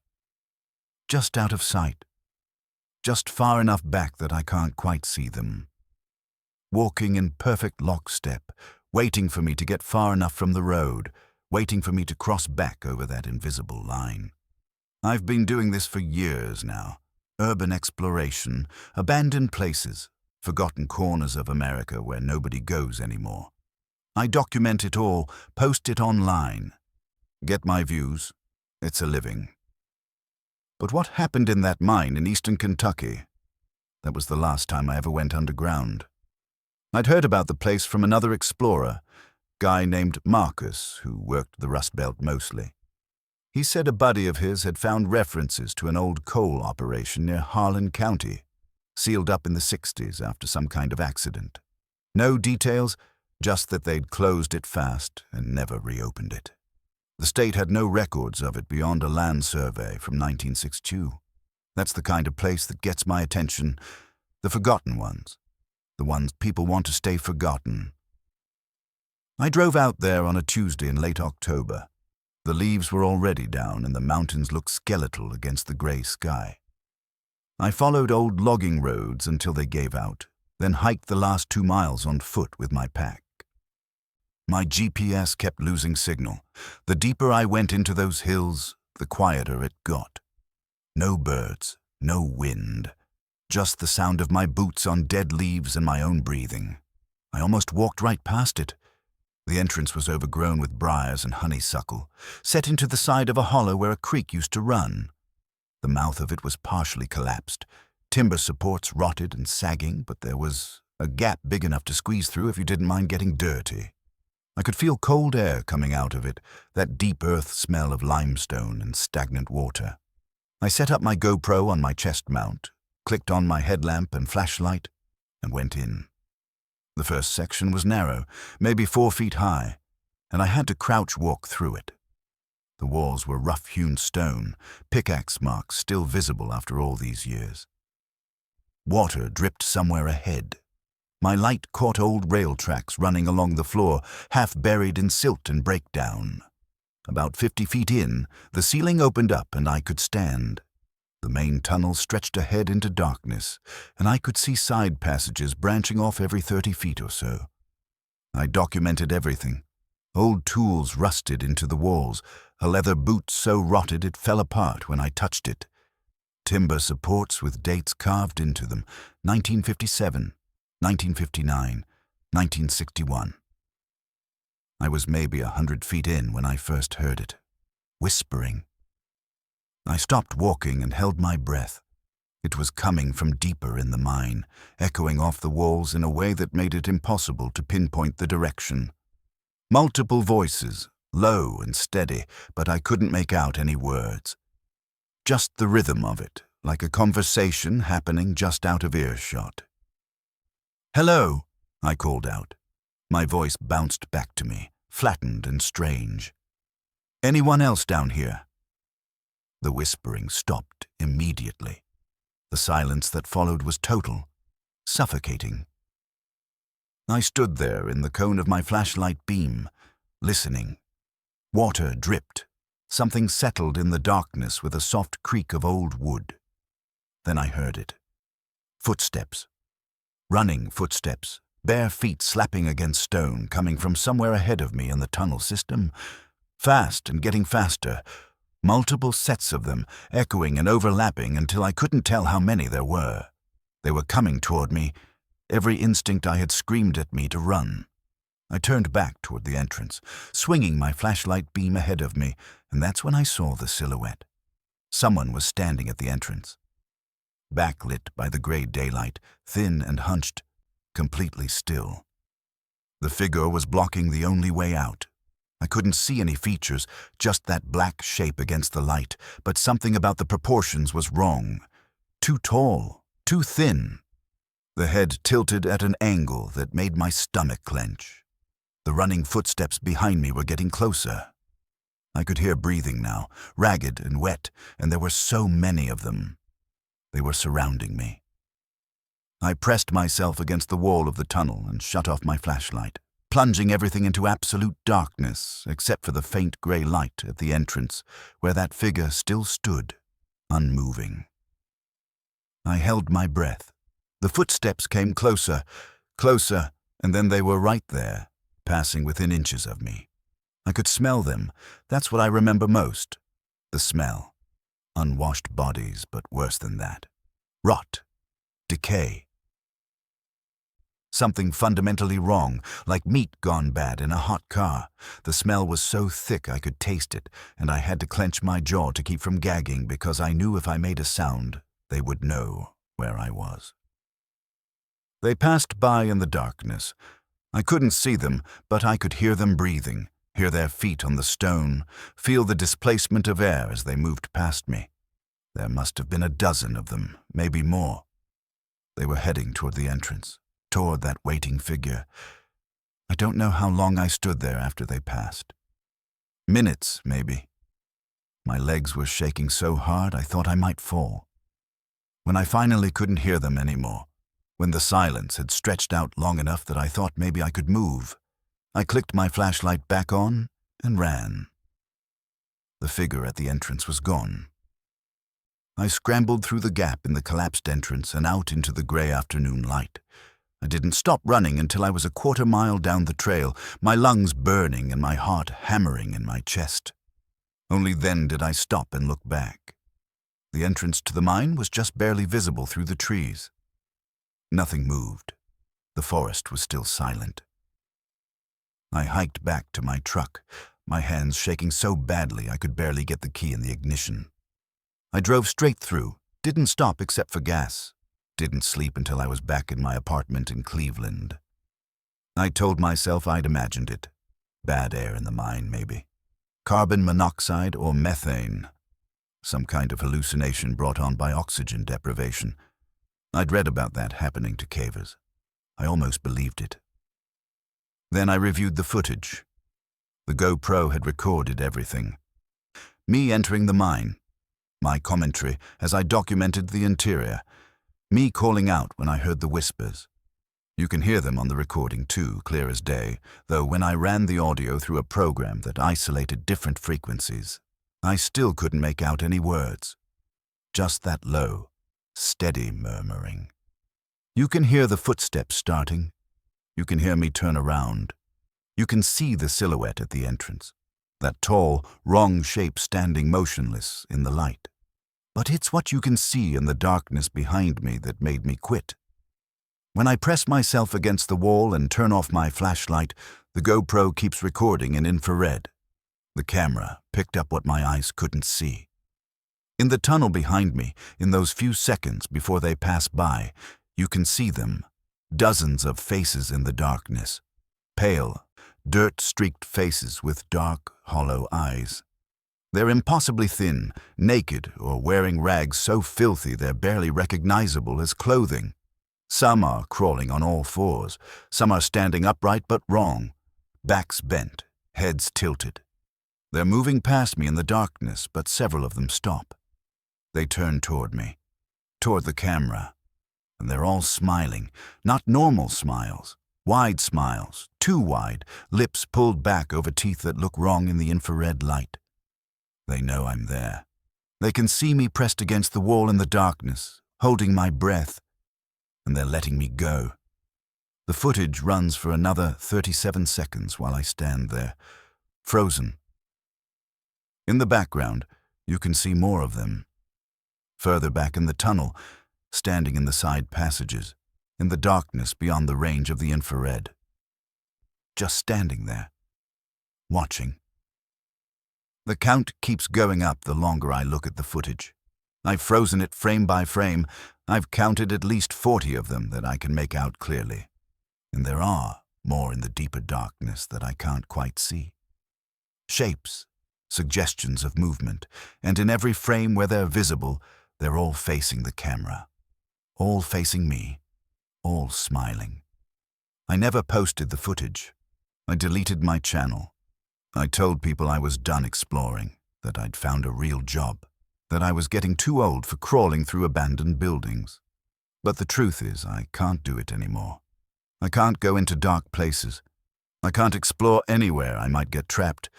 Just out of sight. Just far enough back that I can't quite see them. Walking in perfect lockstep, waiting for me to get far enough from the road, waiting for me to cross back over that invisible line. I've been doing this for years now. Urban exploration, abandoned places, forgotten corners of America where nobody goes anymore. I document it all, post it online. Get my views. It's a living. But what happened in that mine in eastern Kentucky? That was the last time I ever went underground. I'd heard about the place from another explorer, guy named Marcus, who worked the Rust Belt mostly. He said a buddy of his had found references to an old coal operation near Harlan County, sealed up in the 60s after some kind of accident. No details, just that they'd closed it fast and never reopened it. The state had no records of it beyond a land survey from 1962. That's the kind of place that gets my attention, the forgotten ones, the ones people want to stay forgotten. I drove out there on a Tuesday in late October. The leaves were already down and the mountains looked skeletal against the gray sky. I followed old logging roads until they gave out, then hiked the last 2 miles on foot with my pack. My GPS kept losing signal. The deeper I went into those hills, the quieter it got. No birds, no wind, just the sound of my boots on dead leaves and my own breathing. I almost walked right past it. The entrance was overgrown with briars and honeysuckle, set into the side of a hollow where a creek used to run. The mouth of it was partially collapsed, timber supports rotted and sagging, but there was a gap big enough to squeeze through if you didn't mind getting dirty. I could feel cold air coming out of it, that deep earth smell of limestone and stagnant water. I set up my GoPro on my chest mount, clicked on my headlamp and flashlight, and went in. The first section was narrow, maybe 4 feet high, and I had to crouch walk through it. The walls were rough-hewn stone, pickaxe marks still visible after all these years. Water dripped somewhere ahead. My light caught old rail tracks running along the floor, half buried in silt and breakdown. About 50 feet in, the ceiling opened up and I could stand. The main tunnel stretched ahead into darkness, and I could see side passages branching off every 30 feet or so. I documented everything. Old tools rusted into the walls, a leather boot so rotted it fell apart when I touched it. Timber supports with dates carved into them, 1957, 1959, 1961. I was maybe 100 feet in when I first heard it, whispering. I stopped walking and held my breath. It was coming from deeper in the mine, echoing off the walls in a way that made it impossible to pinpoint the direction. Multiple voices, low and steady, but I couldn't make out any words. Just the rhythm of it, like a conversation happening just out of earshot. "Hello," I called out. My voice bounced back to me, flattened and strange. "Anyone else down here?" The whispering stopped immediately. The silence that followed was total, suffocating. I stood there in the cone of my flashlight beam, listening. Water dripped. Something settled in the darkness with a soft creak of old wood. Then I heard it. Footsteps. Running footsteps, bare feet slapping against stone, coming from somewhere ahead of me in the tunnel system. Fast and getting faster. Multiple sets of them, echoing and overlapping until I couldn't tell how many there were. They were coming toward me. Every instinct I had screamed at me to run. I turned back toward the entrance, swinging my flashlight beam ahead of me, and that's when I saw the silhouette. Someone was standing at the entrance. Backlit by the gray daylight, thin and hunched, completely still. The figure was blocking the only way out. I couldn't see any features, just that black shape against the light, but something about the proportions was wrong. Too tall, too thin. The head tilted at an angle that made my stomach clench. The running footsteps behind me were getting closer. I could hear breathing now, ragged and wet, and there were so many of them. They were surrounding me. I pressed myself against the wall of the tunnel and shut off my flashlight, plunging everything into absolute darkness except for the faint gray light at the entrance, where that figure still stood, unmoving. I held my breath. The footsteps came closer, closer, and then they were right there, passing within inches of me. I could smell them. That's what I remember most. The smell. Unwashed bodies, but worse than that. Rot. Decay. Something fundamentally wrong, like meat gone bad in a hot car. The smell was so thick I could taste it, and I had to clench my jaw to keep from gagging because I knew if I made a sound, they would know where I was. They passed by in the darkness. I couldn't see them, but I could hear them breathing, hear their feet on the stone, feel the displacement of air as they moved past me. There must have been a dozen of them, maybe more. They were heading toward the entrance, toward that waiting figure. I don't know how long I stood there after they passed. Minutes, maybe. My legs were shaking so hard I thought I might fall. When I finally couldn't hear them anymore, when the silence had stretched out long enough that I thought maybe I could move, I clicked my flashlight back on and ran. The figure at the entrance was gone. I scrambled through the gap in the collapsed entrance and out into the gray afternoon light. I didn't stop running until I was a quarter-mile down the trail, my lungs burning and my heart hammering in my chest. Only then did I stop and look back. The entrance to the mine was just barely visible through the trees. Nothing moved. The forest was still silent. I hiked back to my truck, my hands shaking so badly I could barely get the key in the ignition. I drove straight through, didn't stop except for gas, didn't sleep until I was back in my apartment in Cleveland. I told myself I'd imagined it. Bad air in the mine, maybe. Carbon monoxide or methane. Some kind of hallucination brought on by oxygen deprivation. I'd read about that happening to cavers. I almost believed it. Then I reviewed the footage. The GoPro had recorded everything. Me entering the mine. My commentary as I documented the interior. Me calling out when I heard the whispers. You can hear them on the recording too, clear as day, though when I ran the audio through a program that isolated different frequencies, I still couldn't make out any words. Just that low, steady murmuring. You can hear the footsteps starting. You can hear me turn around. You can see the silhouette at the entrance, that tall, wrong shape standing motionless in the light. But it's what you can see in the darkness behind me that made me quit. When I press myself against the wall and turn off my flashlight, the GoPro keeps recording in infrared. The camera picked up what my eyes couldn't see. In the tunnel behind me, in those few seconds before they pass by, you can see them. Dozens of faces in the darkness. Pale, dirt-streaked faces with dark, hollow eyes. They're impossibly thin, naked, or wearing rags so filthy they're barely recognizable as clothing. Some are crawling on all fours. Some are standing upright but wrong. Backs bent, heads tilted. They're moving past me in the darkness, but several of them stop. They turn toward me, toward the camera. And they're all smiling, not normal smiles, wide smiles, too wide, lips pulled back over teeth that look wrong in the infrared light. They know I'm there. They can see me pressed against the wall in the darkness, holding my breath, and they're letting me go. The footage runs for another 37 seconds while I stand there, frozen. In the background, you can see more of them. Further back in the tunnel, standing in the side passages, in the darkness beyond the range of the infrared. Just standing there, watching. The count keeps going up the longer I look at the footage. I've frozen it frame by frame. I've counted at least 40 of them that I can make out clearly. And there are more in the deeper darkness that I can't quite see. Shapes, suggestions of movement, and in every frame where they're visible, they're all facing the camera. All facing me, all smiling. I never posted the footage. I deleted my channel. I told people I was done exploring, that I'd found a real job, that I was getting too old for crawling through abandoned buildings. But the truth is, I can't do it anymore. I can't go into dark places. I can't explore anywhere I might get trapped,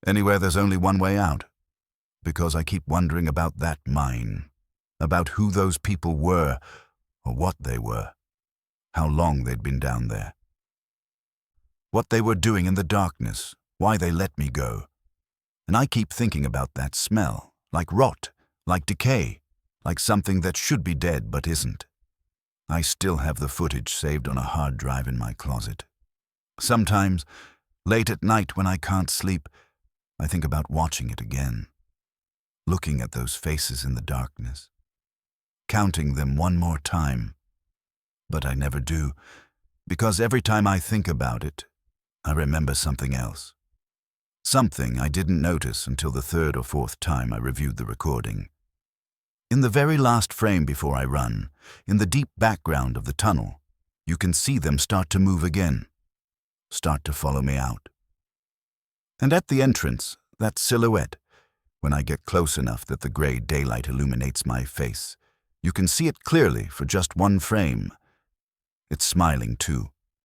anywhere there's only one way out. Because I keep wondering about that mine, about who those people were, or what they were, how long they'd been down there, what they were doing in the darkness, why they let me go. And I keep thinking about that smell, like rot, like decay, like something that should be dead but isn't. I still have the footage saved on a hard drive in my closet. Sometimes, late at night when I can't sleep, I think about watching it again, looking at those faces in the darkness, counting them one more time. But I never do, because every time I think about it, I remember something else. Something I didn't notice until the third or fourth time I reviewed the recording. In the very last frame before I run, in the deep background of the tunnel, you can see them start to move again, start to follow me out. And at the entrance, that silhouette, when I get close enough that the gray daylight illuminates my face, you can see it clearly for just one frame. It's smiling too.